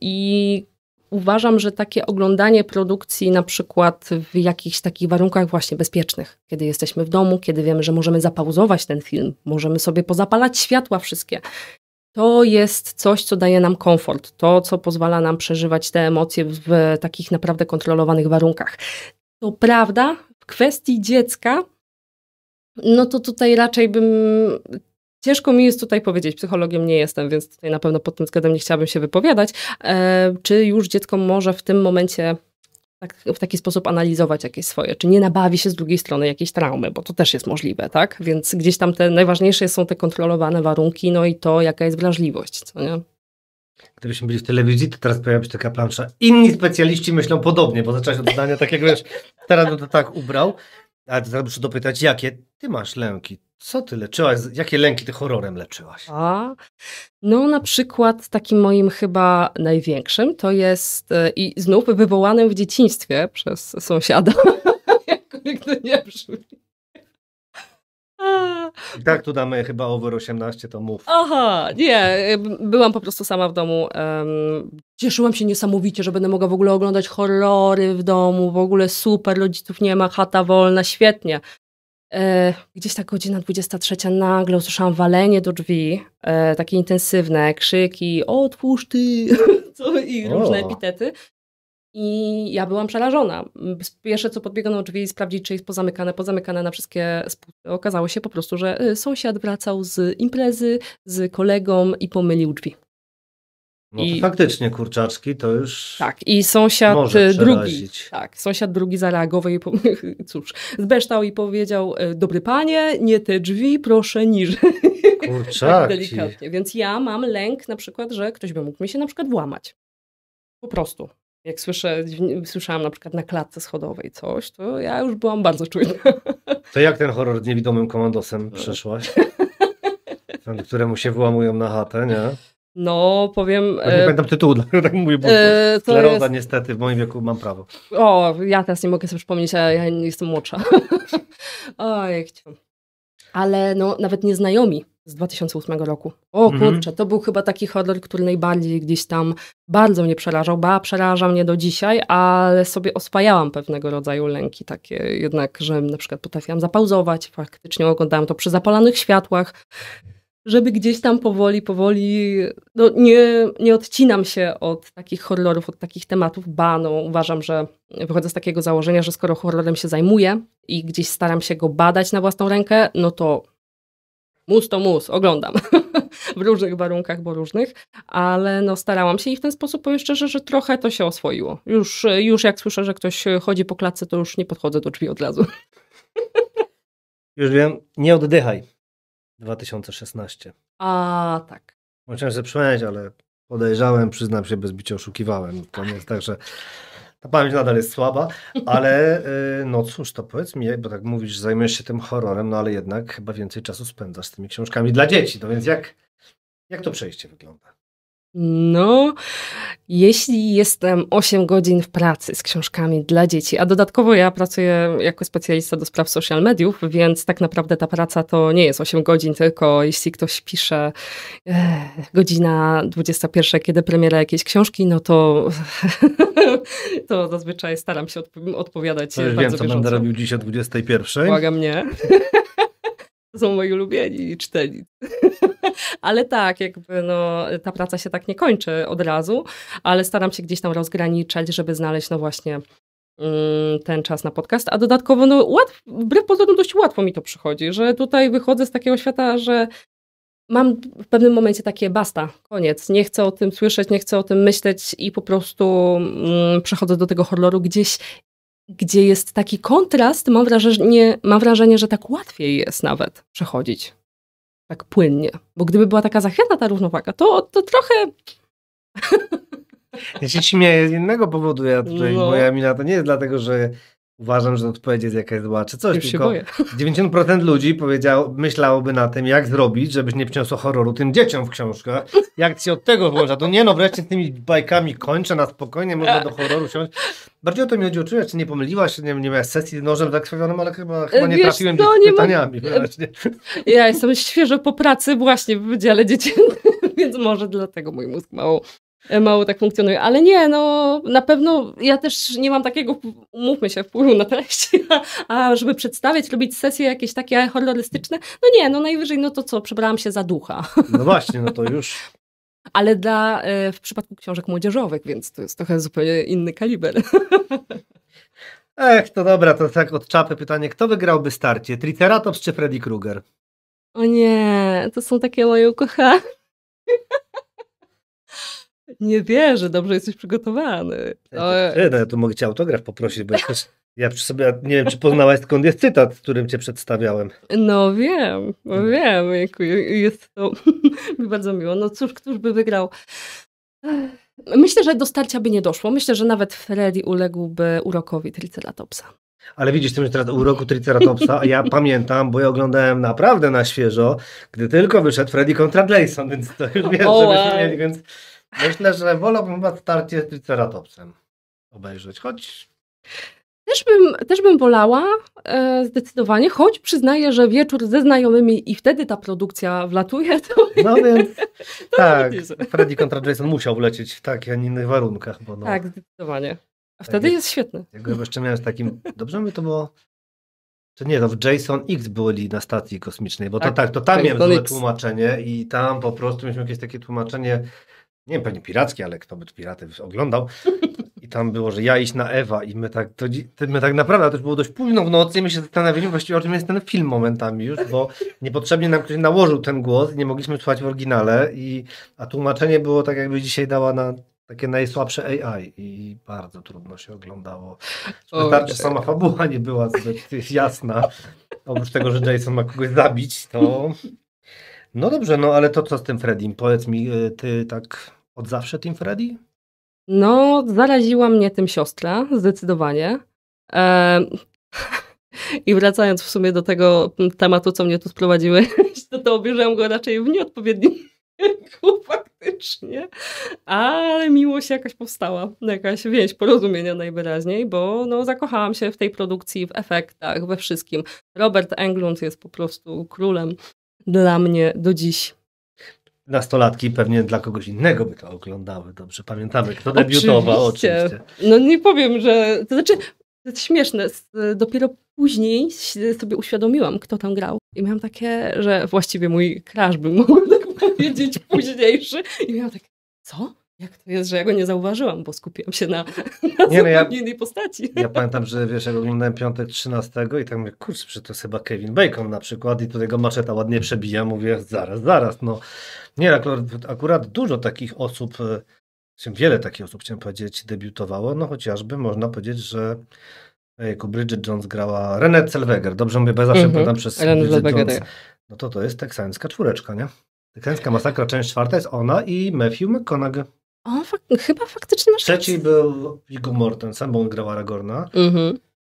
I uważam, że takie oglądanie produkcji na przykład w jakichś takich warunkach właśnie bezpiecznych, kiedy jesteśmy w domu, kiedy wiemy, że możemy zapauzować ten film, możemy sobie pozapalać światła wszystkie, to jest coś, co daje nam komfort, to, co pozwala nam przeżywać te emocje w takich naprawdę kontrolowanych warunkach. To prawda, w kwestii dziecka, no to tutaj raczej ciężko mi jest tutaj powiedzieć, psychologiem nie jestem, więc tutaj na pewno pod tym względem nie chciałabym się wypowiadać, czy już dziecko może w tym momencie w taki sposób analizować jakieś swoje, czy nie nabawi się z drugiej strony jakiejś traumy, bo to też jest możliwe, tak? Więc gdzieś tam najważniejsze są te kontrolowane warunki, no i to, jaka jest wrażliwość, co nie? Gdybyśmy byli w telewizji, to teraz pojawia się taka plansza. Inni specjaliści myślą podobnie, bo zacząłeś od zdania takiego, wiesz, teraz bym to tak ubrał, ale teraz muszę dopytać, jakie ty masz lęki? Co ty leczyłaś? Jakie lęki ty horrorem leczyłaś? No na przykład takim moim chyba największym to jest i znów wywołanym w dzieciństwie przez sąsiada. Jakkolwiek to nie brzmi. I tak tu damy chyba over 18, to mów. Aha, nie, byłam po prostu sama w domu. Cieszyłam się niesamowicie, że będę mogła w ogóle oglądać horrory w domu, w ogóle super, rodziców nie ma, chata wolna, świetnie. Gdzieś tak godzina 23 nagle usłyszałam walenie do drzwi, takie intensywne krzyki, otwórz ty, i różne epitety. I ja byłam przerażona. Pierwsze co podbiegłam do drzwi sprawdzić, czy jest pozamykane na wszystkie spusty. Okazało się po prostu, że sąsiad wracał z imprezy z kolegą i pomylił drzwi. No to faktycznie, kurczaczki, to już tak, i sąsiad może drugi, sąsiad drugi zareagował i zbeształ i powiedział, dobry panie, nie te drzwi, proszę niżej. Kurczaki. Tak delikatnie. Więc ja mam lęk na przykład, że ktoś by mógł mi się na przykład włamać. Po prostu. Jak słyszałam na przykład na klatce schodowej coś, to ja już byłam bardzo czujna. To jak ten horror z niewidomym komandosem przeszłaś? Któremu się włamują na chatę, nie? No, powiem... Nie pamiętam tytułu, tak mówię, bo skleroza niestety, w moim wieku mam prawo. Ja teraz nie mogę sobie przypomnieć, a ja nie jestem młodsza. Ojej, ale no, nawet nieznajomi z 2008 roku. Kurczę, to był chyba taki horror, który najbardziej gdzieś tam bardzo mnie przerażał, przeraża mnie do dzisiaj, ale sobie oswajałam pewnego rodzaju lęki takie jednak, że na przykład potrafiłam zapauzować, faktycznie oglądałam to przy zapalonych światłach, żeby gdzieś tam powoli, no nie odcinam się od takich horrorów, od takich tematów, uważam, że wychodzę z takiego założenia, że skoro horrorem się zajmuję i gdzieś staram się go badać na własną rękę, no to mus, oglądam w różnych warunkach, bo różnych, ale no starałam się i w ten sposób powiem szczerze, że trochę to się oswoiło. Już jak słyszę, że ktoś chodzi po klatce, to już nie podchodzę do drzwi od razu. Już wiem, nie oddychaj. 2016. Tak. Musiałem sobie przypomnieć, ale podejrzałem, przyznam się, bez bicia oszukiwałem. To nie jest tak, że ta pamięć nadal jest słaba, ale no cóż, to powiedz mi, bo tak mówisz, że zajmujesz się tym horrorem, no ale jednak chyba więcej czasu spędzasz z tymi książkami dla dzieci. No więc jak to przejście wygląda? No, jeśli jestem 8 godzin w pracy z książkami dla dzieci, a dodatkowo ja pracuję jako specjalista do spraw social mediów, więc tak naprawdę ta praca to nie jest 8 godzin, tylko jeśli ktoś pisze godzina 21, kiedy premiera jakiejś książki, no to, to zazwyczaj staram się odpowiadać to już bardzo wiem, co bieżąco. będę robił dziś o 21. Błagam mnie. To są moi ulubieni czytelnicy. Ale tak, jakby no, ta praca się tak nie kończy od razu, ale staram się gdzieś tam rozgraniczać, żeby znaleźć no właśnie ten czas na podcast, a dodatkowo no wbrew pozorom dość łatwo mi to przychodzi, że tutaj wychodzę z takiego świata, że mam w pewnym momencie takie basta, koniec, nie chcę o tym słyszeć, nie chcę o tym myśleć i po prostu przechodzę do tego horroru gdzie jest taki kontrast, mam wrażenie, że tak łatwiej jest nawet przechodzić. Tak płynnie. Bo gdyby była taka zachwiana ta równowaga, to trochę... Ja się śmieję z innego powodu. Moja mina to nie jest dlatego, że uważam, że odpowiedź jest jakaś zła, czy coś, Już tylko 90% ludzi myślałoby na tym, jak zrobić, żebyś nie przyniosło horroru tym dzieciom w książkach. Jak się od tego włącza, to nie no, wreszcie z tymi bajkami kończę na spokojnie, można do horroru siąść. Bardziej o to mi chodziło, czy nie pomyliłaś, nie miałaś sesji z nożem zakrwawionym, ale chyba nie trafiłem z pytaniami. Ja jestem świeżo po pracy właśnie w Wydziale Dziecięcym, więc może dlatego mój mózg mało tak funkcjonuje. Ale nie, no na pewno ja też nie mam takiego, umówmy się, wpływu na treści, a żeby przedstawiać, robić sesje jakieś takie horrorystyczne, no nie, no najwyżej, no to co, przebrałam się za ducha. No właśnie, no to już... Ale w przypadku książek młodzieżowych, więc to jest trochę zupełnie inny kaliber. To dobra, to tak od czapy pytanie, kto wygrałby starcie, Triceratops czy Freddy Krueger? O nie, to są takie moje ukochane. Nie wierzę, dobrze jesteś przygotowany. Ja tu mogę cię autograf poprosić, bo ja przy sobie nie wiem, czy poznałaś, skąd jest cytat, którym cię przedstawiałem. No wiem, jest to mi bardzo miło. No cóż, któż by wygrał? Myślę, że do starcia by nie doszło. Myślę, że nawet Freddy uległby urokowi Triceratopsa. Ale widzisz, ty mówisz teraz o uroku Triceratopsa, a ja pamiętam, bo ja oglądałem naprawdę na świeżo, gdy tylko wyszedł Freddy kontra Jason, więc to już wiesz, żebyśmy mieli, więc myślę, że wolałbym chyba starcie z Triceratopsem obejrzeć, choć... Też bym wolała zdecydowanie, choć przyznaję, że wieczór ze znajomymi i wtedy ta produkcja wlatuje. No więc tak, Freddy kontra Jason musiał wlecieć w takich, a nie innych warunkach. Bo no, tak, zdecydowanie. A wtedy jest świetny. Jak go jeszcze miałem z takim, dobrze mi to było, czy nie, to w Jason X byli na stacji kosmicznej, bo to tam miałem złe tłumaczenie i tam po prostu mieliśmy jakieś takie tłumaczenie, nie wiem, pewnie pirackie, ale kto by piraty oglądał. I tam było, że ja iść na Ewa i my tak naprawdę, to już było dość późno w nocy i my się zastanawialiśmy właściwie, o czym jest ten film momentami już, bo niepotrzebnie nam ktoś nałożył ten głos i nie mogliśmy słuchać w oryginale, a tłumaczenie było tak, jakby dzisiaj dała na takie najsłabsze AI i bardzo trudno się oglądało. Wystarczy, sama fabuła nie była zbyt jasna. Oprócz tego, że Jason ma kogoś zabić, to... No dobrze, no ale to co z tym Freddym? Powiedz mi, ty tak od zawsze Team Freddy? No, zaraziła mnie tym siostra, zdecydowanie. I wracając w sumie do tego tematu, co mnie tu sprowadziłeś, to obejrzałam go raczej w nieodpowiednim wieku faktycznie. Ale miłość jakaś powstała, jakaś więź porozumienia najwyraźniej, bo no, zakochałam się w tej produkcji, w efektach, we wszystkim. Robert Englund jest po prostu królem dla mnie do dziś. Nastolatki pewnie dla kogoś innego by to oglądały. Dobrze pamiętamy, kto debiutował. Oczywiście. No nie powiem, że... To znaczy, to jest śmieszne. Dopiero później sobie uświadomiłam, kto tam grał. I miałam takie, że właściwie mój crush bym mogła tak powiedzieć późniejszy. I miałam tak, co? Jak to jest, że ja go nie zauważyłam, bo skupiłam się na zupełnie innej postaci. Ja pamiętam, że wiesz, jak oglądałem Piątek 13 i tak mówię, kurczę, że to jest chyba Kevin Bacon na przykład i tutaj go maczeta ładnie przebija. Mówię, zaraz, no. Nie, akurat dużo takich osób, wiele takich osób, chciałem powiedzieć, debiutowało, no chociażby można powiedzieć, że Bridget Jones grała Renée Zellweger, dobrze mówię, bo ja zawsze pamiętam przez Bridget Jones. No to jest teksańska czwóreczka, nie? Teksańska masakra, część 4 jest ona i Matthew McConaughey. Chyba faktycznie masz Trzeci był Viggo Mortensen, bo on grał Aragorna.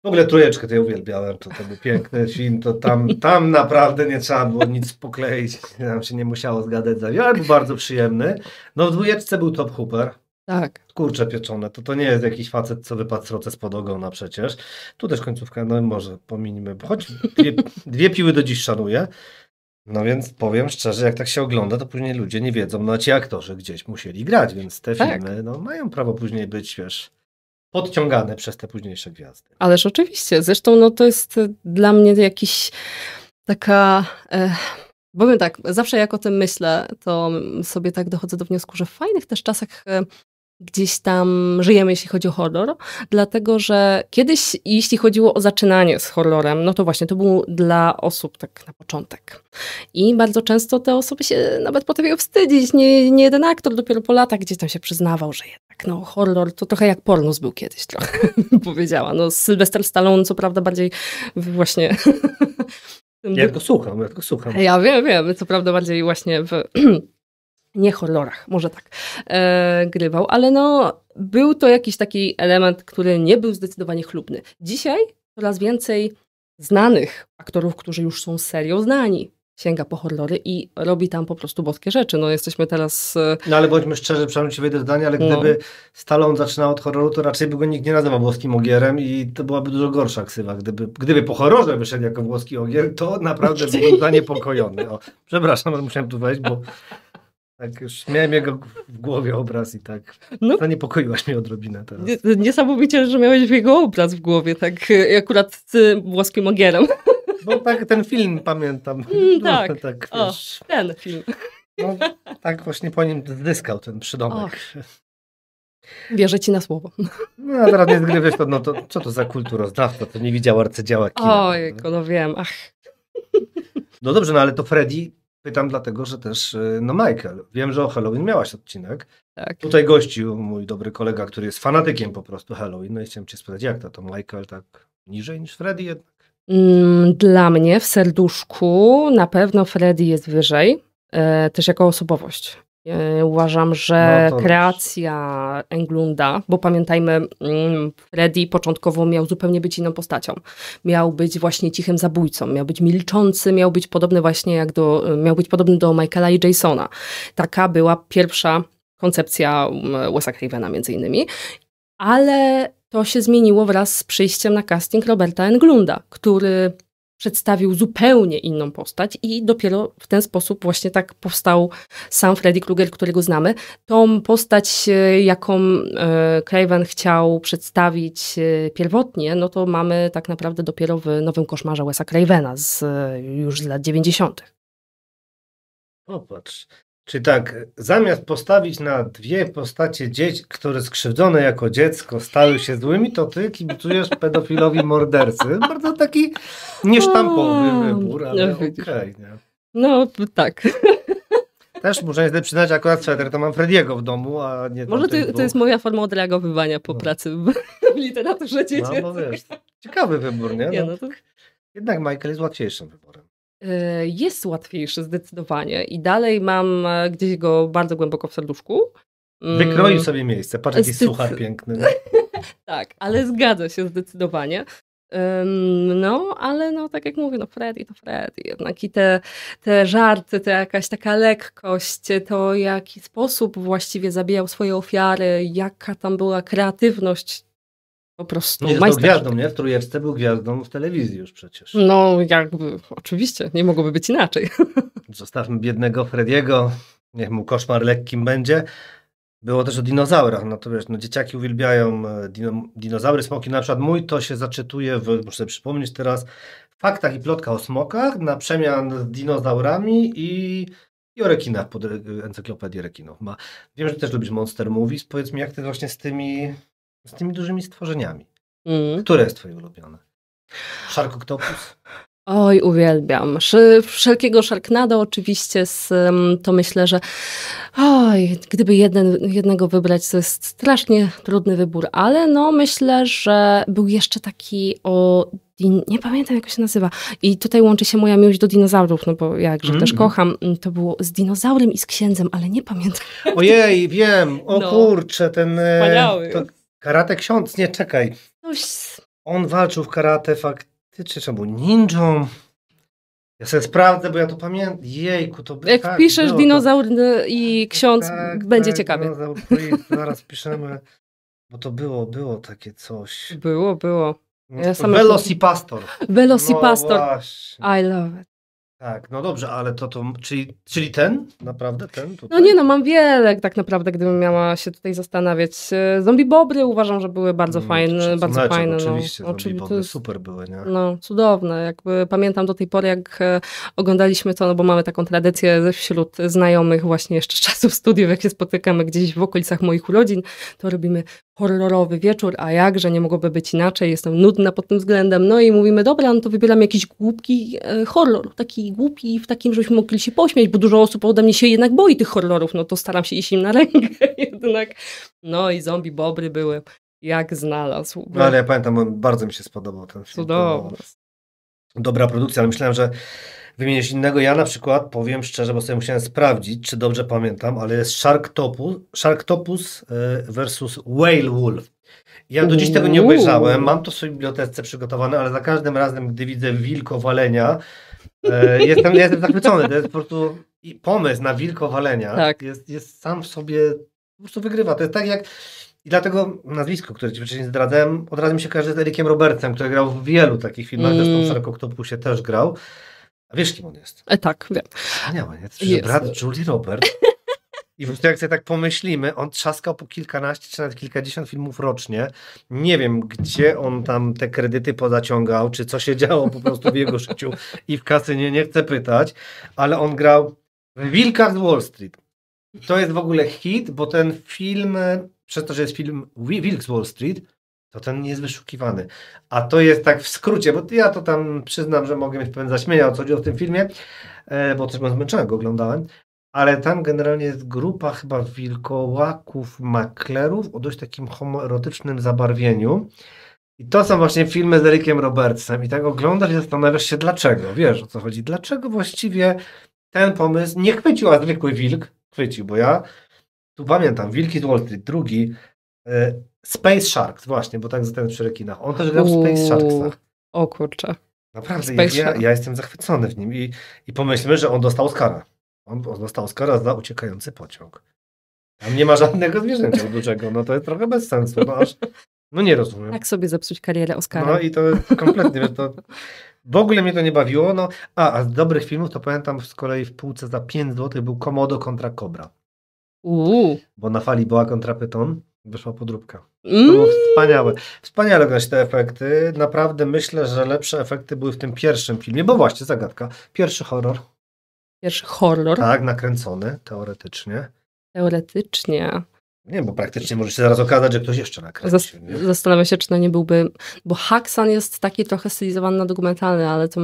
W ogóle Trójeczkę to ja uwielbiałem, to był piękny film, to tam naprawdę nie trzeba było nic pokleić, tam się nie musiało zgadać, ale był bardzo przyjemny. No w Dwójeczce był Top Hooper. Tak. Kurcze pieczone, to nie jest jakiś facet, co wypadł sroce spod ogona przecież. Tu też końcówka, no może pominimy, choć dwie piły do dziś szanuję. No więc powiem szczerze, jak tak się ogląda, to później ludzie nie wiedzą, no ci aktorzy gdzieś musieli grać, więc te filmy no, mają prawo później być, wiesz, podciągane przez te późniejsze gwiazdy. Ależ oczywiście, zresztą no to jest dla mnie jakiś taka... Powiem tak, zawsze jak o tym myślę, to sobie tak dochodzę do wniosku, że w fajnych też czasach gdzieś tam żyjemy, jeśli chodzi o horror, dlatego, że kiedyś, jeśli chodziło o zaczynanie z horrorem, no to właśnie to było dla osób tak na początek. I bardzo często te osoby się nawet potrafią wstydzić. Nie jeden aktor dopiero po latach gdzieś tam się przyznawał, że jednak no horror to trochę jak pornus był kiedyś trochę, powiedziała. No Sylvester Stallone co prawda bardziej właśnie... Ja go słucham. Ja wiem, co prawda bardziej właśnie w nie horrorach, może tak, grywał, ale no był to jakiś taki element, który nie był zdecydowanie chlubny. Dzisiaj coraz więcej znanych aktorów, którzy już są serią znani, sięga po horrory i robi tam po prostu boskie rzeczy. No jesteśmy teraz... No ale bądźmy szczerzy, przepraszam ci wejdę zdanie, ale gdyby Stallone zaczynał od horroru, to raczej by go nikt nie nazywał włoskim ogierem i to byłaby dużo gorsza ksywa. Gdyby po horrorze wyszedł jako włoski ogier, to naprawdę byłbym zaniepokojony. O, przepraszam, ale musiałem tu wejść, bo tak już miałem jego w głowie obraz i tak zaniepokoiłaś mnie odrobinę teraz. Niesamowicie, że miałeś jego obraz w głowie, tak akurat z włoskim ogierem. Bo tak ten film pamiętam. Tak, tak wiesz, ten film. No, tak właśnie po nim zyskał ten przydomek. Wierzę ci na słowo. No a teraz nie zgrywiesz, no to co to za kulturoznawca, to nie widział arcydzieła kina. Ojejku, no wiem, No dobrze, no ale to Freddy pytam dlatego, że też no Michael. Wiem, że o Halloween miałaś odcinek. Tak. Tutaj gościł mój dobry kolega, który jest fanatykiem po prostu Halloween. No i chciałem cię spytać, jak to Michael tak niżej niż Freddy jednak? Dla mnie w serduszku na pewno Freddy jest wyżej, też jako osobowość. Uważam, że kreacja Englunda, bo pamiętajmy, Freddy początkowo miał zupełnie być inną postacią. Miał być właśnie cichym zabójcą, miał być milczący, miał być podobny właśnie miał być podobny do Michaela i Jasona. Taka była pierwsza koncepcja Wesa Cravena między innymi, ale to się zmieniło wraz z przyjściem na casting Roberta Englunda, który przedstawił zupełnie inną postać i dopiero w ten sposób właśnie tak powstał sam Freddy Krueger, którego znamy. Tą postać, jaką Craven chciał przedstawić pierwotnie, no to mamy tak naprawdę dopiero w Nowym Koszmarze Wesa Cravena już z lat 90. Popatrz. Czyli tak, zamiast postawić na dwie postacie dzieci, które skrzywdzone jako dziecko stały się złymi, to ty kibicujesz pedofilowi mordercy. Bardzo taki niesztampowy wybór, ale okej, nie? No, tak. Też muszę sobie przyznać, akurat sweter to mam Frediego w domu, a nie... Może to jest moja forma odreagowywania po pracy w literaturze dziecięcej. No wiesz, ciekawy wybór, nie? No to... Jednak Michael jest łatwiejszym wyborem. Jest łatwiejszy zdecydowanie i dalej mam gdzieś go bardzo głęboko w serduszku. Wykroił sobie miejsce, patrz jaki suchar piękny. Tak, ale zgadza się zdecydowanie. No, ale no tak jak mówię, no Freddy to Freddy jednak i te żarty, to jakaś taka lekkość, to jaki sposób właściwie zabijał swoje ofiary, jaka tam była kreatywność. Po prostu nie został gwiazdą, nie? W Trójeczce był gwiazdą w telewizji już przecież. No jakby, oczywiście, nie mogłoby być inaczej. Zostawmy biednego Frediego, niech mu koszmar lekkim będzie. Było też o dinozaurach, no to wiesz, no dzieciaki uwielbiają dinozaury, smoki, na przykład mój to się zaczytuje, muszę sobie przypomnieć teraz, w faktach i plotkach o smokach, na przemian z dinozaurami i o rekinach, pod encyklopedię rekinów ma. Wiem, że też lubisz Monster Movies, powiedz mi jak ty właśnie z tymi dużymi stworzeniami. Które jest twoje ulubione? Sharkoktopus? Oj, uwielbiam. Wszelkiego Sharknado oczywiście, to myślę, że gdyby jednego wybrać, to jest strasznie trudny wybór, ale no myślę, że był jeszcze taki nie pamiętam jak się nazywa i tutaj łączy się moja miłość do dinozaurów, no bo jakże też kocham, to było z dinozaurem i z księdzem, ale nie pamiętam. Ojej, wiem, kurczę, ten wspaniały. Karate ksiądz, nie czekaj. On walczył w karate faktycznie, czy był ninją? Ja sobie sprawdzę, bo ja to pamiętam. Jejku, to by Jak tak, wpiszesz było dinozaur i ksiądz, będzie tak, ciekawie. Dinozaur Priest, zaraz piszemy, bo to było takie coś. Było. Ja Velocipastor. Velocipastor. No właśnie. I love it. Tak, no dobrze, ale czyli ten? Naprawdę ten tutaj? No nie no, mam wiele tak naprawdę, gdybym miała się tutaj zastanawiać. Zombie Bobry uważam, że były bardzo fajne. Bardzo fajne. Oczywiście, no, Zombie Bobry super były, nie? No, cudowne. Jakby pamiętam do tej pory, jak oglądaliśmy to, no bo mamy taką tradycję wśród znajomych właśnie jeszcze z czasów studiów, jak się spotykamy gdzieś w okolicach moich urodzin, to robimy horrorowy wieczór, a jakże nie mogłoby być inaczej, jestem nudna pod tym względem, no i mówimy, dobra, no to wybieramy jakiś głupi horror, taki głupi, w takim, żebyśmy mogli się pośmiać, bo dużo osób ode mnie się jednak boi tych horrorów, no to staram się iść im na rękę jednak. No i Zombie Bobry były jak znalazł. No ale ja pamiętam, bardzo mi się spodobał ten film. Cudowne. Dobra produkcja, ale myślałem, że wymienisz innego. Ja na przykład, powiem szczerze, bo sobie musiałem sprawdzić, czy dobrze pamiętam, ale jest Sharktopus versus Whale Wolf. Ja do dziś tego nie obejrzałem, mam to w swojej bibliotece przygotowane, ale za każdym razem, gdy widzę wilkowalenia, jestem zachwycony. To jest po prostu pomysł na wilkowalenia. Tak. Jest sam w sobie, po prostu wygrywa. To jest tak jak... I dlatego nazwisko, które ci wcześniej zdradzałem, od razu mi się kojarzy z Ericiem Robertsem, który grał w wielu takich filmach, zresztą w Sharktopus'ie też grał. A wiesz, kim on jest? Tak, wiem. Wspaniałe, nie? To jest brat Julie Roberts. I po prostu jak sobie tak pomyślimy, on trzaskał po kilkanaście czy nawet kilkadziesiąt filmów rocznie. Nie wiem, gdzie on tam te kredyty pozaciągał, czy co się działo po prostu w jego życiu i w kasynie, nie chcę pytać, ale on grał w Wilkach z Wall Street. To jest w ogóle hit, bo ten film, przez to, że jest film Wilk z Wall Street, to ten nie jest wyszukiwany. A to jest tak w skrócie, bo ja to tam przyznam, że mogę mieć pewien zaśmienia, o co chodzi w tym filmie, bo też zmęczony go oglądałem, ale tam generalnie jest grupa chyba wilkołaków, maklerów o dość takim homoerotycznym zabarwieniu. I to są właśnie filmy z Ericiem Robertsem. I tak oglądasz i zastanawiasz się, dlaczego. Wiesz, o co chodzi. Dlaczego właściwie ten pomysł nie chwycił, a zwykły wilk chwycił, bo ja tu pamiętam, Wilki z Wall Street, drugi, Space Sharks właśnie, bo tak zostałem przy rekinach. On też grał w Space Sharksach. O kurczę. Naprawdę, ja jestem zachwycony w nim i pomyślmy, że on dostał Oscara. On dostał Oscara za Uciekający pociąg. Tam nie ma żadnego zwierzęcia dużego, no to jest trochę bez sensu, no nie rozumiem. Jak sobie zepsuć karierę Oscara. No i to kompletnie, w ogóle mnie to nie bawiło, no. A z dobrych filmów to pamiętam z kolei w półce za 5 zł był Komodo kontra Cobra. Bo na fali była kontra Pyton, wyszła podróbka. To było wspaniałe. Wspaniale oglądać te efekty. Naprawdę myślę, że lepsze efekty były w tym pierwszym filmie, bo właśnie zagadka. Pierwszy horror. Tak, nakręcony, teoretycznie. Nie, bo praktycznie może się zaraz okazać, że ktoś jeszcze nakręcił. Zastanawiam się, czy to nie byłby... Bo Haxan jest taki trochę stylizowany na dokumentalny, ale to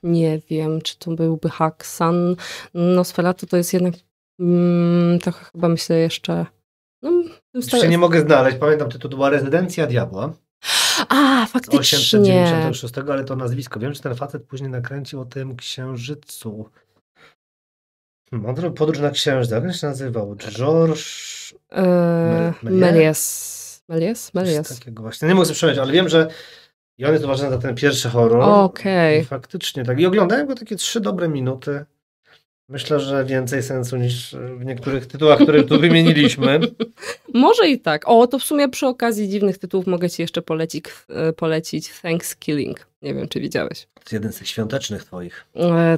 nie wiem, czy to byłby Haxan. Nosferatu to jest jednak trochę chyba myślę jeszcze... Jeszcze nie mogę znaleźć. Pamiętam, to była Rezydencja Diabła. A, faktycznie. 896, ale to nazwisko. Wiem, że ten facet później nakręcił o tym księżycu. Podróż na księżyc. Jak on się nazywał? Georges... Méliès. Takiego właśnie. Nie mogę sobie przypomnieć, ale wiem, że i on jest uważany za ten pierwszy horror. Okej. Faktycznie tak. I oglądałem go takie 3 dobre minuty. Myślę, że więcej sensu niż w niektórych tytułach, które tu wymieniliśmy. Może i tak. To w sumie przy okazji dziwnych tytułów mogę ci jeszcze polecić Thanksgiving. Nie wiem, czy widziałeś. To jest jeden z tych świątecznych twoich.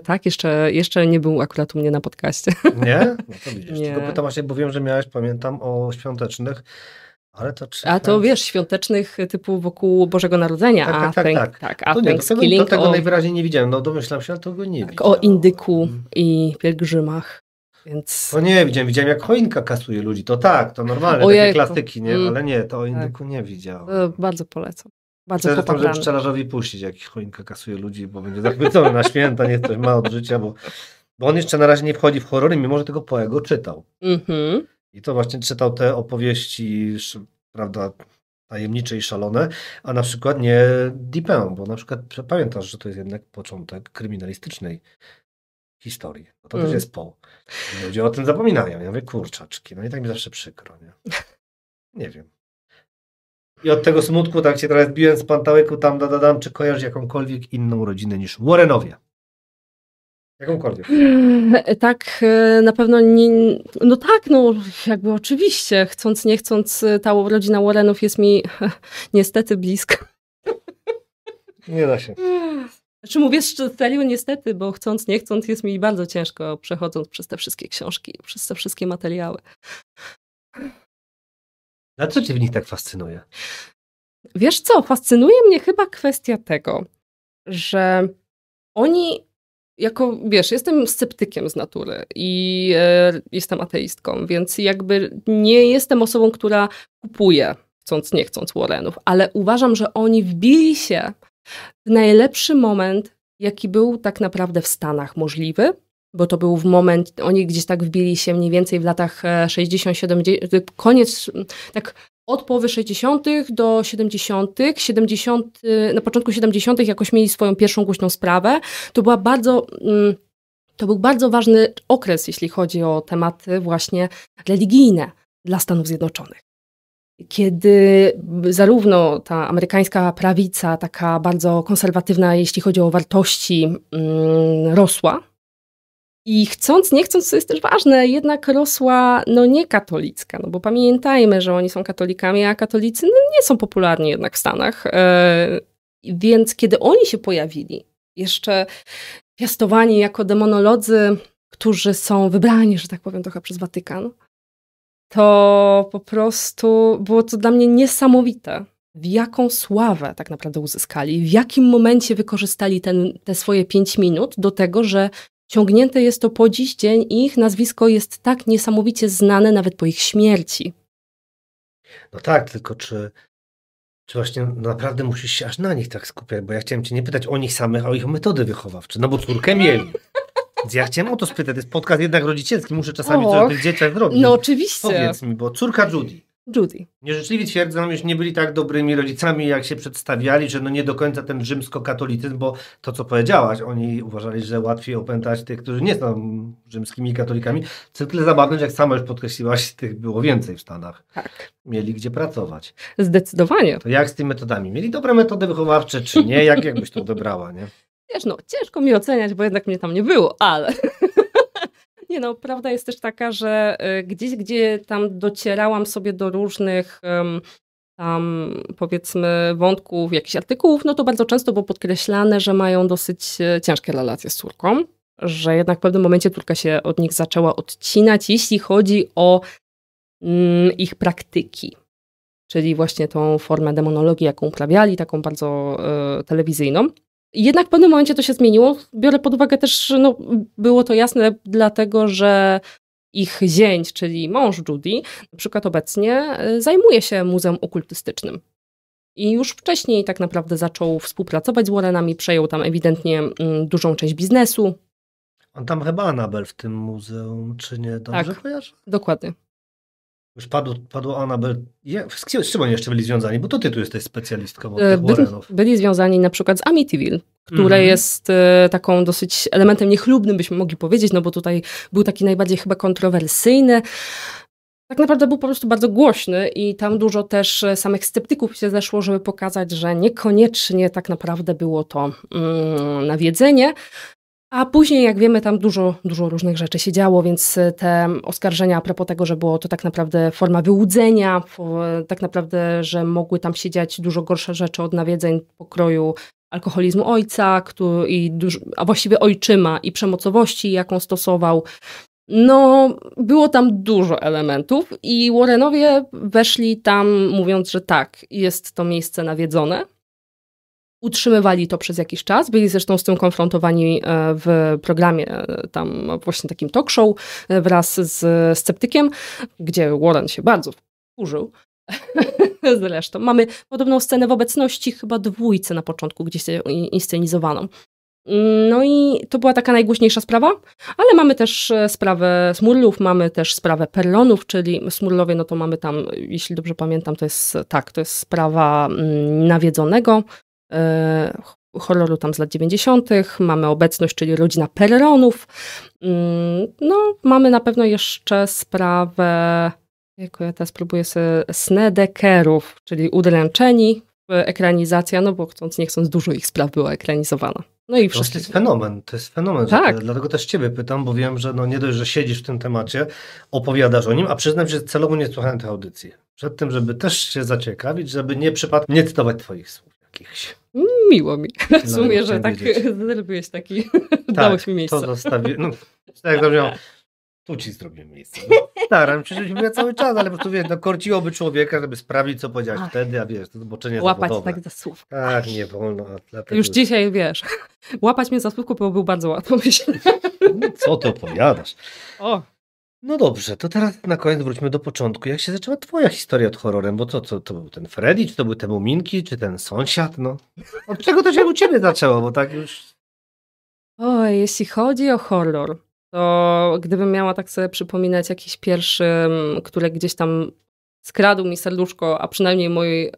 Tak, jeszcze nie był akurat u mnie na podcaście. Nie? No to widzisz. Tylko pytam właśnie, bo wiem, że miałeś, pamiętam, o świątecznych. Ale to to wiesz, świątecznych typu wokół Bożego Narodzenia. Tak. A to tego najwyraźniej nie widziałem. No domyślam się, ale to go nie widziałem. O indyku i pielgrzymach. Więc... To nie widziałem jak choinka kasuje ludzi. To tak, to normalne, takie klasyki, nie? Ale nie, to o indyku nie widziałem. Bardzo polecam. Bardzo chcę tam, żeby pszczelarzowi puścić, jak choinka kasuje ludzi, bo będzie zachwycony na święta, nie coś ma od życia, bo on jeszcze na razie nie wchodzi w horrory, mimo że tego Poego czytał. I to właśnie czytał te opowieści, prawda, tajemnicze i szalone, a na przykład nie Dupin, bo na przykład pamiętasz, że to jest jednak początek kryminalistycznej historii. No to też jest Poe. Ludzie o tym zapominają. Ja mówię, kurczaczki, no i tak mi zawsze przykro, nie? Nie wiem. I od tego smutku tak cię teraz zbiłem z pantałyku tam czy kojarzysz jakąkolwiek inną rodzinę niż Warrenowie? Jakąkolwiek. Tak, na pewno nie. No tak, no jakby oczywiście, chcąc nie chcąc, ta rodzina Warrenów jest mi niestety bliska. Nie da się. Znaczy mówię serio niestety, bo chcąc nie chcąc jest mi bardzo ciężko przechodząc przez te wszystkie książki, przez te wszystkie materiały. A co cię w nich tak fascynuje? Wiesz co, fascynuje mnie chyba kwestia tego, że oni wiesz, jestem sceptykiem z natury i jestem ateistką, więc jakby nie jestem osobą, która kupuje, chcąc nie chcąc, Warrenów, ale uważam, że oni wbili się w najlepszy moment, jaki był tak naprawdę w Stanach możliwy, bo to był moment, oni gdzieś tak wbili się mniej więcej w latach 60, 70, koniec, tak od połowy 60. do 70., na początku 70. jakoś mieli swoją pierwszą głośną sprawę. To był bardzo ważny okres, jeśli chodzi o tematy właśnie religijne dla Stanów Zjednoczonych. Kiedy zarówno ta amerykańska prawica, taka bardzo konserwatywna, jeśli chodzi o wartości, rosła, i chcąc, nie chcąc, co jest też ważne, jednak rosła nie katolicka, bo pamiętajmy, że oni są katolikami, a katolicy nie są popularni jednak w Stanach. Więc kiedy oni się pojawili, jeszcze piastowani jako demonolodzy, którzy są wybrani, że tak powiem, trochę przez Watykan, to po prostu było to dla mnie niesamowite, w jaką sławę tak naprawdę uzyskali, w jakim momencie wykorzystali te swoje 5 minut do tego, że ciągnięte jest to po dziś dzień i ich nazwisko jest tak niesamowicie znane nawet po ich śmierci. No tak, tylko czy właśnie naprawdę musisz się aż na nich tak skupiać, bo ja chciałem cię nie pytać o nich samych, a o ich metody wychowawcze, bo córkę mieli. Więc ja chciałem o to spytać, to jest podcast jednak rodzicielski, muszę czasami coś o tych dzieciach zrobić. No oczywiście. Powiedz mi, bo córka Judy. Nieżyczliwi twierdzą, że nie byli tak dobrymi rodzicami, jak się przedstawiali, że nie do końca ten rzymskokatolicyzm, bo to, co powiedziałaś, oni uważali, że łatwiej opętać tych, którzy nie są rzymskimi katolikami. Co tyle zabawne, że jak sama już podkreśliłaś, tych było więcej w Stanach. Tak. Mieli gdzie pracować. Zdecydowanie. To jak z tymi metodami? Mieli dobre metody wychowawcze, czy nie? Jakbyś to dobrała, nie? Wiesz, ciężko mi oceniać, bo jednak mnie tam nie było, ale... Nie prawda jest też taka, że gdzieś, gdzie tam docierałam sobie do różnych tam powiedzmy wątków, jakichś artykułów, to bardzo często było podkreślane, że mają dosyć ciężkie relacje z córką, że jednak w pewnym momencie córka się od nich zaczęła odcinać, jeśli chodzi o ich praktyki. Czyli właśnie tą formę demonologii, jaką uprawiali, taką bardzo telewizyjną. Jednak w pewnym momencie to się zmieniło. Biorę pod uwagę też, było to jasne dlatego, że ich zięć, czyli mąż Judy, na przykład obecnie zajmuje się muzeum okultystycznym. I już wcześniej tak naprawdę zaczął współpracować z Warrenami, przejął tam ewidentnie dużą część biznesu. On tam chyba Annabel w tym muzeum, czy nie? Dobrze kojarzę? Dokładnie. Już padło Annabel. Z czym oni jeszcze byli związani? Bo to ty tu jesteś specjalistką od tych Warrenów. Byli związani na przykład z Amityville, które jest taką dosyć elementem niechlubnym, byśmy mogli powiedzieć, bo tutaj był taki najbardziej chyba kontrowersyjny. Tak naprawdę był po prostu bardzo głośny i tam dużo też samych sceptyków się zeszło, żeby pokazać, że niekoniecznie tak naprawdę było to nawiedzenie. A później, jak wiemy, tam dużo różnych rzeczy się działo, więc te oskarżenia a propos tego, że było to tak naprawdę forma wyłudzenia, tak naprawdę, że mogły tam się dziać dużo gorsze rzeczy od nawiedzeń pokroju alkoholizmu ojca, a właściwie ojczyma i przemocowości, jaką stosował. Było tam dużo elementów i Warrenowie weszli tam mówiąc, że tak, jest to miejsce nawiedzone. Utrzymywali to przez jakiś czas, byli zresztą z tym konfrontowani w programie, tam właśnie takim talk show wraz z sceptykiem, gdzie Warren się bardzo wkurzył. Zresztą mamy podobną scenę w obecności chyba 2 na początku, gdzieś inscenizowaną. I to była taka najgłośniejsza sprawa, ale mamy też sprawę Smurlów, mamy też sprawę Perlonów, czyli Smurlowie, to mamy tam, jeśli dobrze pamiętam, to jest sprawa nawiedzonego, horroru tam z lat 90. Mamy obecność, czyli rodzina Perronów. Mamy na pewno jeszcze sprawę Jako ja teraz próbuję sobie Snedekerów, czyli Udręczeni, ekranizacja, no bo chcąc nie chcąc dużo ich spraw była ekranizowana. No i To jest fenomen, Tak. Dlatego też ciebie pytam, bo wiem, że no nie dość, że siedzisz w tym temacie, opowiadasz o nim, a przyznam się, że celowo nie słuchałem tej audycji. Przed tym, żeby też się zaciekawić, żeby nie przypadkiem nie cytować twoich słów jakichś. Miło mi. W sumie, chciałem że tak wiedzieć. zrobiłeś taki, dałeś mi miejsce. To zostawię, no tak zrobiłem, tu ci zrobię miejsce. Staram się, żebyś mówiła cały czas, ale po prostu wiesz, no korciłoby człowieka, żeby sprawdzić, co powiedziałeś wtedy, a wiesz, to zboczenie Łapać zawodowe. tak za słów. Tak, nie wolno. Dlatego... Już dzisiaj, wiesz, łapać mnie za słówko był bardzo łatwo, myślę. Co ty opowiadasz? O, No dobrze, to teraz na koniec wróćmy do początku. Jak się zaczęła twoja historia od horrorem? Bo to był ten Freddy, czy to były te muminki, czy ten sąsiad? No. Od czego to się u ciebie zaczęło? Bo tak już... Oj, jeśli chodzi o horror, to gdybym miała tak sobie przypominać jakiś pierwszy, który gdzieś tam skradł mi serduszko, a przynajmniej mój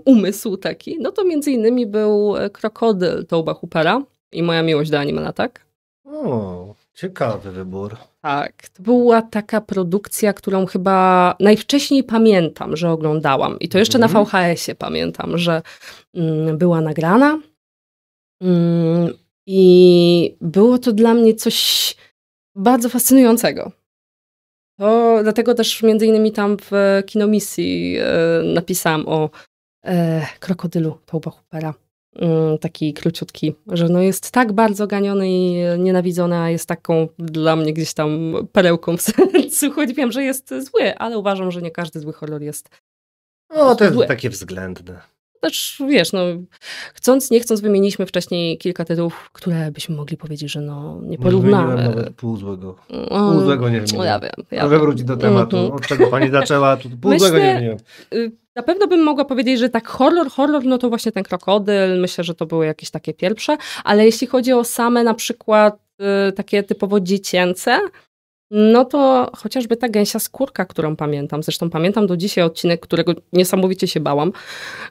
umysł taki, no to między innymi był Krokodyl Toba Hoopera i Moja miłość do animalatek. O, ciekawy wybór. Tak, to była taka produkcja, którą chyba najwcześniej pamiętam, że oglądałam. I to jeszcze na VHS-ie pamiętam, że była nagrana. I było to dla mnie coś bardzo fascynującego. To dlatego też między innymi tam w Kinomisji napisałam o Krokodylu Toba Hoopera. Taki króciutki, że no jest tak bardzo ganiony i nienawidzony, a jest taką dla mnie gdzieś tam perełką w sercu. Choć wiem, że jest zły, ale uważam, że nie każdy zły horror jest O, to jest zły. takie względne. Też wiesz, no chcąc, nie chcąc wymieniliśmy wcześniej kilka tytułów, które byśmy mogli powiedzieć, że no nie porównamy. Wymieniłem nawet pół złego. Pół złego nie wymieniłem. Ja wiem. Proszę wrócić do tematu. Od czego pani zaczęła? Pół złego nie wymieniłem. Na pewno bym mogła powiedzieć, że tak horror, no to właśnie ten Krokodyl, myślę, że to były jakieś takie pierwsze, ale jeśli chodzi o same na przykład takie typowo dziecięce, no to chociażby ta Gęsia Skórka, którą pamiętam. Zresztą pamiętam do dzisiaj odcinek, którego niesamowicie się bałam.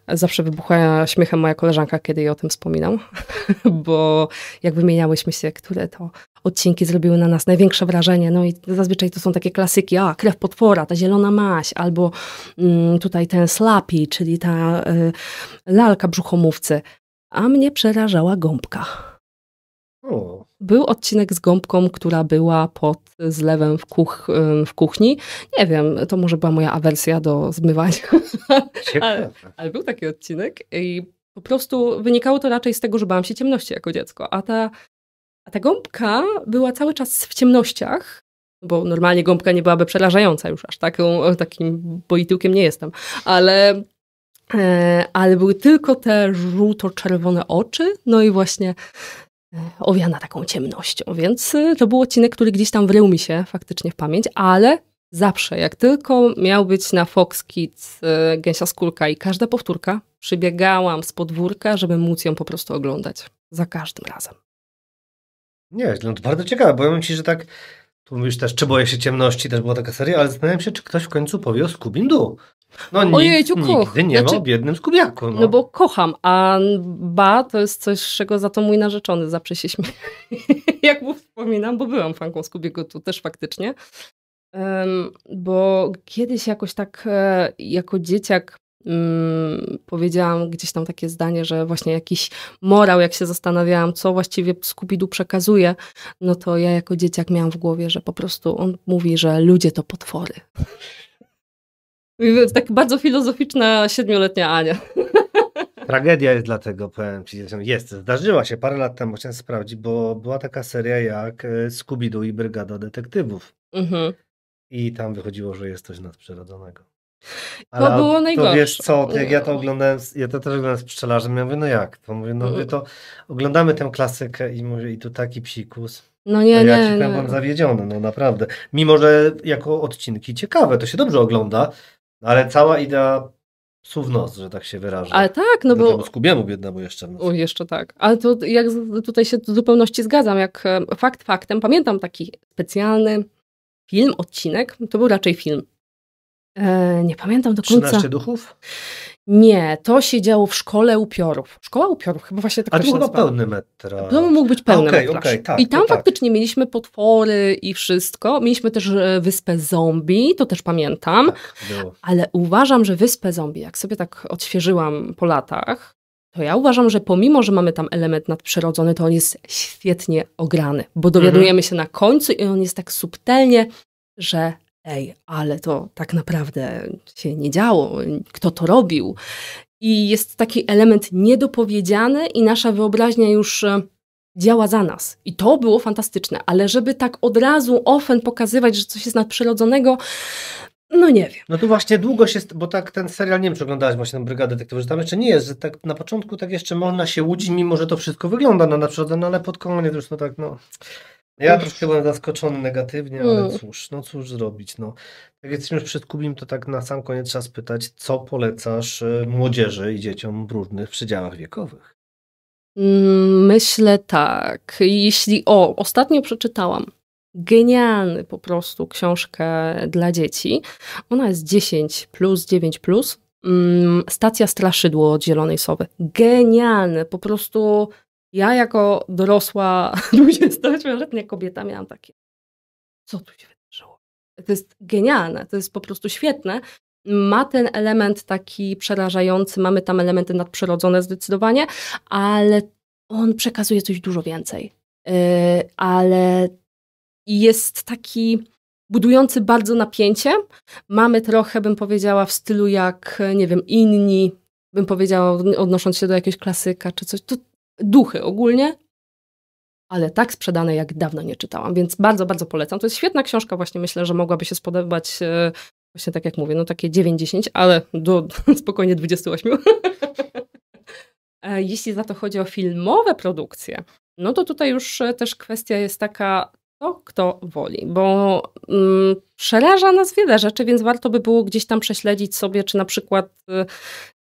Zawsze wybuchła śmiechem moja koleżanka, kiedy jej o tym wspominam, bo jak wymieniałyśmy się, które to odcinki zrobiły na nas największe wrażenie. No i zazwyczaj to są takie klasyki, krew potwora, ta zielona maź, albo tutaj ten Slappy, czyli ta lalka brzuchomówcy. A mnie przerażała gąbka. O. Był odcinek z gąbką, która była pod zlewem w kuchni. Nie wiem, to może była moja awersja do zmywania. Ale był taki odcinek i po prostu wynikało to raczej z tego, że bałam się ciemności jako dziecko. A ta gąbka była cały czas w ciemnościach, bo normalnie gąbka nie byłaby przerażająca już aż takim boityłkiem nie jestem. Ale były tylko te żółto-czerwone oczy, no i właśnie owiana taką ciemnością, więc to był odcinek, który gdzieś tam wrył mi się faktycznie w pamięć, ale zawsze, jak tylko miał być na Fox Kids Gęsia Skórka i każda powtórka, przybiegałam z podwórka, żeby móc ją po prostu oglądać. Za każdym razem. Nie, no to bardzo ciekawe, powiem ci, że tak, tu mówisz też, czy boję się ciemności, też była taka seria, ale zastanawiam się, czy ktoś w końcu powie o Scooby-Doo. No nigdy nie ma o biednym Skubiaku. No bo kocham, a to jest coś, z czego za to mój narzeczony zawsze się śmieje. Jak mu wspominam, bo byłam fanką Scooby'ego tu też faktycznie. Bo kiedyś jakoś tak jako dzieciak powiedziałam gdzieś tam takie zdanie, że właśnie jakiś morał, jak się zastanawiałam, co właściwie Scooby-Doo przekazuje, no to ja jako dzieciak miałam w głowie, że po prostu on mówi, że ludzie to potwory. Tak bardzo filozoficzna 7-letnia Ania. Tragedia jest dlatego, powiem ci, zdarzyła się parę lat temu, chciałem sprawdzić, bo była taka seria jak Scooby-Doo i Brygada Detektywów. I tam wychodziło, że jest coś nadprzyrodzonego. Ale to było najgorsze. To wiesz co, jak ja to oglądałem, ja to też oglądałem z pszczelarzem, ja mówię, no jak? To mówię, no my to oglądamy tę klasykę i mówię, i tu taki psikus. No nie, ja ci byłem zawiedziony, no naprawdę. Mimo, że jako odcinki ciekawe, to się dobrze ogląda, ale cała idea psów w nos, że tak się wyrażę. Ale tak, no bo... Skubiemu biednemu jeszcze. O, jeszcze tak. Ale to jak tutaj się w zupełności zgadzam, jak fakt faktem, pamiętam taki specjalny film, odcinek, to był raczej film. Nie pamiętam do końca. 13 duchów? Nie, to się działo w Szkole Upiorów. Szkoła Upiorów, chyba właśnie tak A to to się chyba nazywa. pełny metraż. To mógł być pełny metraż. Tak, I tam to tak. faktycznie mieliśmy potwory i wszystko. Mieliśmy też Wyspę Zombie, to też pamiętam. Tak, było. Ale uważam, że Wyspę Zombie, jak sobie tak odświeżyłam po latach, to ja uważam, że pomimo, że mamy tam element nadprzyrodzony, to on jest świetnie ograny, bo dowiadujemy się na końcu i on jest tak subtelnie, że ale to tak naprawdę się nie działo, kto to robił. I jest taki element niedopowiedziany i nasza wyobraźnia już działa za nas. I to było fantastyczne, ale żeby tak od razu ofen pokazywać, że coś jest nadprzyrodzonego, no nie wiem. No tu właśnie długo się, bo tak ten serial, nie wiem czy oglądałaś właśnie tę Brygadę Detektywów, że tam jeszcze nie jest, że tak na początku tak jeszcze można się łudzić, mimo że to wszystko wygląda na nadprzyrodzone, ale pod koniec już no tak Ja troszkę byłem zaskoczony negatywnie, ale cóż zrobić, no. Jak jesteśmy już przed Kubim, to tak na sam koniec trzeba spytać, co polecasz młodzieży i dzieciom w różnych przedziałach wiekowych? Myślę tak, ostatnio przeczytałam genialny po prostu książkę dla dzieci. Ona jest 10+, 9+. Stacja Straszydło od Zielonej Sowy. Genialne, po prostu ja jako dorosła 28-letnia kobieta miałam takie, co tu się wydarzyło? To jest genialne, to jest po prostu świetne. Ma ten element taki przerażający, mamy tam elementy nadprzyrodzone zdecydowanie, ale on przekazuje coś dużo więcej. Ale jest taki budujący bardzo napięcie. Mamy trochę, bym powiedziała, w stylu jak, nie wiem, Inni, bym powiedziała, odnosząc się do jakiegoś klasyka czy coś. To duchy ogólnie, ale tak sprzedane jak dawno nie czytałam, więc bardzo, bardzo polecam. To jest świetna książka, właśnie myślę, że mogłaby się spodobać, właśnie tak jak mówię, no takie 9-10, ale do spokojnie 28. Jeśli za to chodzi o filmowe produkcje, no to tutaj już też kwestia jest taka, kto woli, bo przeraża nas wiele rzeczy, więc warto by było gdzieś tam prześledzić sobie, czy na przykład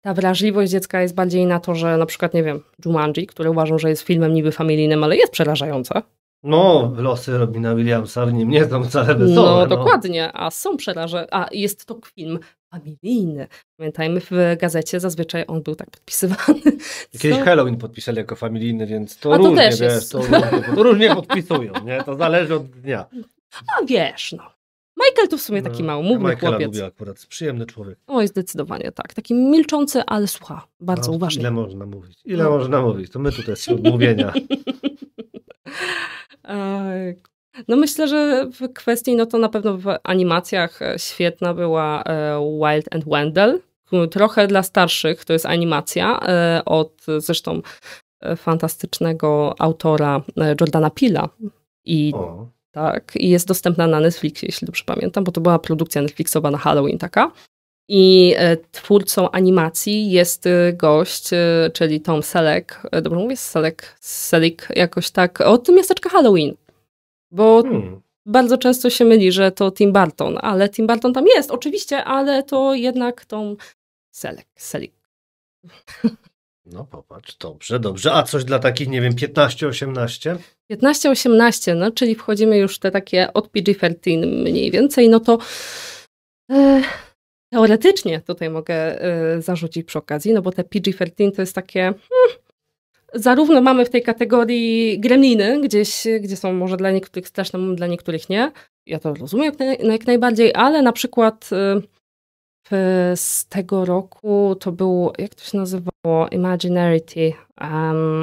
ta wrażliwość dziecka jest bardziej na to, że na przykład, nie wiem, Jumanji, który uważam, że jest filmem niby familijnym, ale jest przerażająca. No, losy Robina Williamsa w nim nie są wcale wesołe. No, dokładnie, a jest to film familijny. Pamiętajmy, w gazecie zazwyczaj on był tak podpisywany. Kiedyś Halloween podpisali jako familijny, więc to różnie, też jest. To różnie podpisują, nie? To zależy od dnia. A wiesz, no. Michael to w sumie taki małomówny chłopiec. Lubię akurat, przyjemny człowiek. Oj, zdecydowanie tak. Taki milczący, ale słucha bardzo uważnie. Ile można mówić? Można mówić? To my tutaj jest od mówienia. No myślę, że w kwestii, no to na pewno w animacjach świetna była Wild and Wendell. Trochę dla starszych to jest animacja od zresztą fantastycznego autora Jordana Peela. Tak, i jest dostępna na Netflixie, jeśli dobrze pamiętam, bo to była produkcja Netflixowa na Halloween taka. I twórcą animacji jest gość, czyli Tom Selleck, dobrze mówię? Selleck, jakoś tak, od miasteczka Halloween. Bo bardzo często się myli, że to Tim Burton, ale Tim Burton tam jest, oczywiście, ale to jednak Tom Selleck. No popatrz, dobrze. A coś dla takich, nie wiem, 15-18? 15-18, no czyli wchodzimy już te takie od PG-13 mniej więcej, no to teoretycznie tutaj mogę zarzucić przy okazji, no bo te PG-13 to jest takie... Zarówno mamy w tej kategorii gremliny, gdzie są może dla niektórych straszne, dla niektórych nie. Ja to rozumiem jak najbardziej, ale na przykład z tego roku to był, jak to się nazywało, Imaginarity,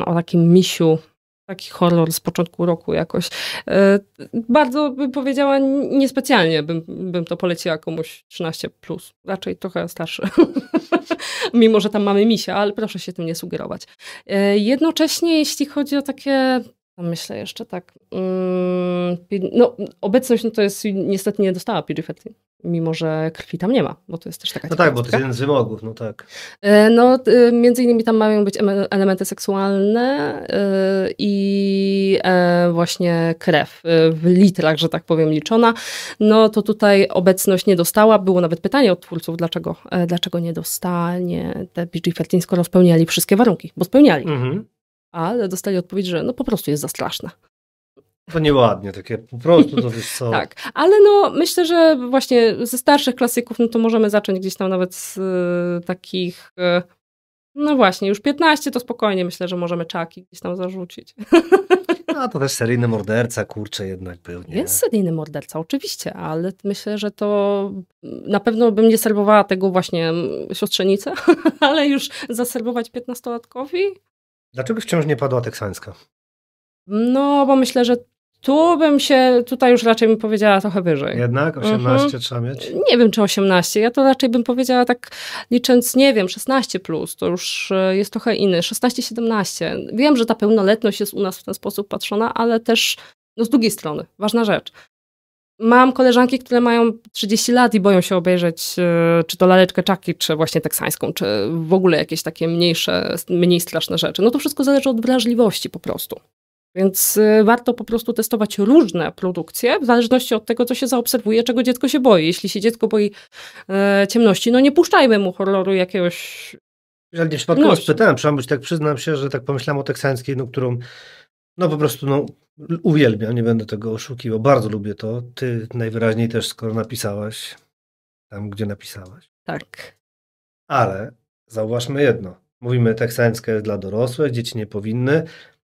o takim misiu, taki horror z początku roku jakoś. Bardzo bym powiedziała, niespecjalnie bym to poleciła komuś 13+, raczej trochę starszy. Mimo, że tam mamy misia, ale proszę się tym nie sugerować. Jednocześnie, jeśli chodzi o takie, myślę jeszcze tak, no obecność no to jest, niestety nie dostała PG-13, mimo że krwi tam nie ma, bo to jest też taka no tak, bo to jest jeden z wymogów, no tak. No, między innymi tam mają być elementy seksualne i właśnie krew w litrach, że tak powiem, liczona. No to tutaj obecność nie dostała. Było nawet pytanie od twórców, dlaczego nie dostanie te PG-13, skoro spełniali wszystkie warunki, bo spełniali. Ale dostali odpowiedź, że no po prostu jest za straszne. To nieładnie, takie po prostu to wiesz co. Tak, ale no myślę, że właśnie ze starszych klasyków, no to możemy zacząć gdzieś tam nawet z takich, no właśnie, już 15 to spokojnie myślę, że możemy Chucky gdzieś tam zarzucić. A to też seryjny morderca, kurczę, jednak był, nie? Jest seryjny morderca, oczywiście, ale myślę, że to na pewno bym nie serwowała tego właśnie siostrzenicy, ale już zaserwować 15-latkowi? Dlaczego wciąż nie padła teksańska? No, bo myślę, że tu bym się, tutaj już raczej bym powiedziała trochę wyżej. Jednak 18 trzeba mieć? Nie wiem, czy 18. Ja to raczej bym powiedziała tak licząc, nie wiem, 16 plus, to już jest trochę inny. 16-17. Wiem, że ta pełnoletność jest u nas w ten sposób patrzona, ale też no, z drugiej strony, ważna rzecz. Mam koleżanki, które mają 30 lat i boją się obejrzeć czy to laleczkę Chucky, czy właśnie teksańską, czy w ogóle jakieś takie mniej straszne rzeczy. No to wszystko zależy od wrażliwości po prostu. Więc warto po prostu testować różne produkcje, w zależności od tego, co się zaobserwuje, czego dziecko się boi. Jeśli się dziecko boi ciemności, no nie puszczajmy mu horroru jakiegoś... Ja nie przypadkowo spytałem, przyznam się, że tak pomyślałem o teksańskiej, no, którą no po prostu no, uwielbiam, nie będę tego oszukiwał. Bardzo lubię to. Ty najwyraźniej też, skoro napisałaś tam, gdzie napisałaś. Tak. Ale zauważmy jedno. Mówimy, teksańska jest dla dorosłych, dzieci nie powinny.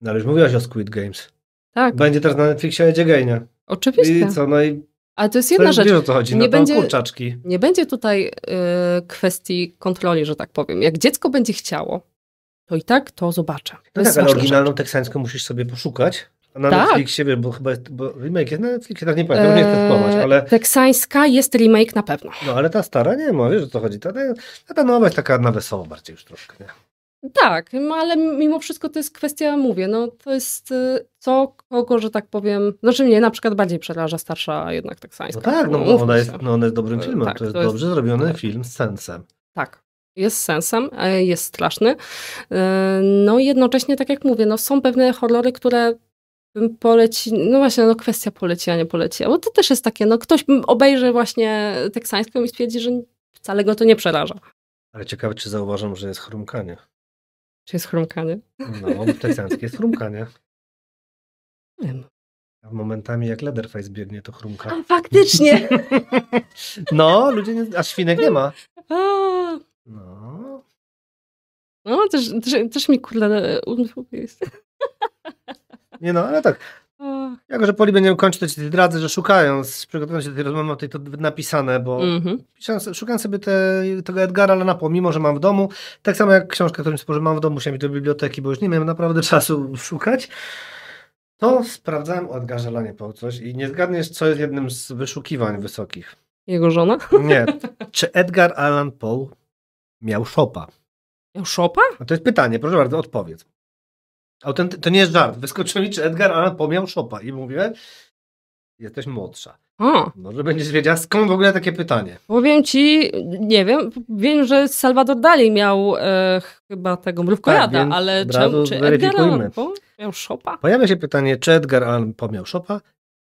No ale już mówiłaś o Squid Games. Tak. Będzie teraz na Netflixie o Dziegienia. Oczywiście. I co, no i... Ale to jest jedna rzecz. Wiesz, o co chodzi, nie, będzie, kurczaczki. nie będzie tutaj kwestii kontroli, że tak powiem. Jak dziecko będzie chciało, to i tak to zobaczę. To no tak, ale oryginalną teksańską musisz sobie poszukać. A na Netflixie, wiesz, bo chyba jest, bo remake jest na Netflixie, tak nie pamiętam, nie chcę skłamać, ale... Teksańska jest remake na pewno. No ale ta stara nie ma, wiesz o co chodzi. Ta nowa jest taka na wesoło bardziej już troszkę, nie? Tak, ale mimo wszystko to jest kwestia, mówię, no to jest kogo, że tak powiem, znaczy mnie na przykład bardziej przeraża starsza jednak teksańska. No tak, no ona jest dobrym filmem, tak, to jest dobrze zrobiony film z sensem. Tak, jest sensem, jest straszny. No i jednocześnie, tak jak mówię, no są pewne horrory, które bym no właśnie, no kwestia poleci, a nie poleci, bo to też jest takie, no ktoś obejrzy właśnie teksańską i stwierdzi, że wcale go to nie przeraża. Ale ciekawe, czy zauważam, że jest chrumkanie. Czy jest chrumkanie? No, w teksańskiej jest chrumkanie. Nie wiem. A momentami jak Leatherface biegnie, to chrumka. A faktycznie! No, ludzie nie... A świnek nie ma. No. No, też mi kurde jest. Nie no, ale tak. Jako, że Poli będziemy kończyć, to ci zdradzę, że szukając, przygotowując się do tej rozmowy, mam tutaj to napisane, bo szukałem sobie tego Edgara Allana Poe, mimo że mam w domu, tak samo jak książkę, którą spożywam w domu, musiałem iść do biblioteki, bo już nie miałem naprawdę czasu szukać, to sprawdzałem o Edgarze Allanie Poe coś i nie zgadniesz, co jest jednym z wyszukiwań wysokich. Jego żona? Nie. Czy Edgar Allan Poe miał szopa? Miał szopa? No to jest pytanie, proszę bardzo, odpowiedz. To nie jest żart. Wyskoczyło mi, czy Edgar Allan Poe miał szopa. I mówię, jesteś młodsza. Może będziesz wiedziała, skąd w ogóle takie pytanie. Powiem ci, nie wiem, że Salvador Dali miał chyba tego mrówkojada, tak, ale czy Edgar Allan Poe miał szopa? Pojawia się pytanie, czy Edgar Allan Poe miał szopa?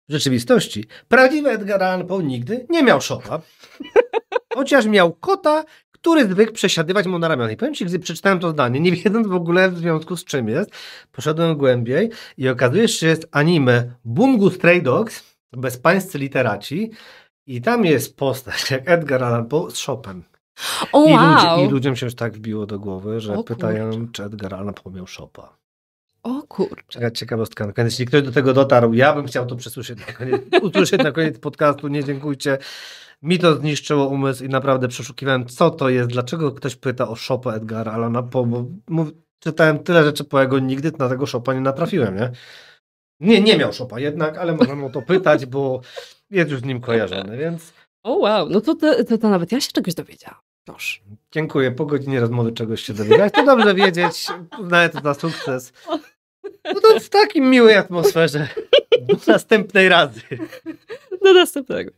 W rzeczywistości prawdziwy Edgar Allan Poe nigdy nie miał szopa. Chociaż miał kota, który zwykł przesiadywać mu na ramiona. I powiem ci, gdy przeczytałem to zdanie, nie wiedząc w ogóle w związku z czym jest, poszedłem głębiej i okazuje się, że jest anime Bungo Stray Dogs, bezpańscy literaci, i tam jest postać jak Edgar Allan Poe z szopem. I ludziom się już tak wbiło do głowy, że pytają, czy Edgar Allan Poe miał szopa. O kurczę. Ciekawostka. Jeśli ktoś do tego dotarł, ja bym chciał to usłyszeć na koniec podcastu. Nie dziękujcie. Mi to zniszczyło umysł i naprawdę przeszukiwałem, co to jest, dlaczego ktoś pyta o szopę Edgara Allana Poe, bo czytałem tyle rzeczy po jego, nigdy na tego szopa nie natrafiłem, nie? Nie miał szopa jednak, ale można mu to pytać, bo jest już z nim kojarzony, więc... No to nawet ja się czegoś dowiedziałam. Proszę. Dziękuję. Po godzinie rozmowy czegoś się dowiedziałeś. To dobrze wiedzieć. Uznaję to za sukces. No to w takiej miłej atmosferze. Do następnej razy. Do następnego.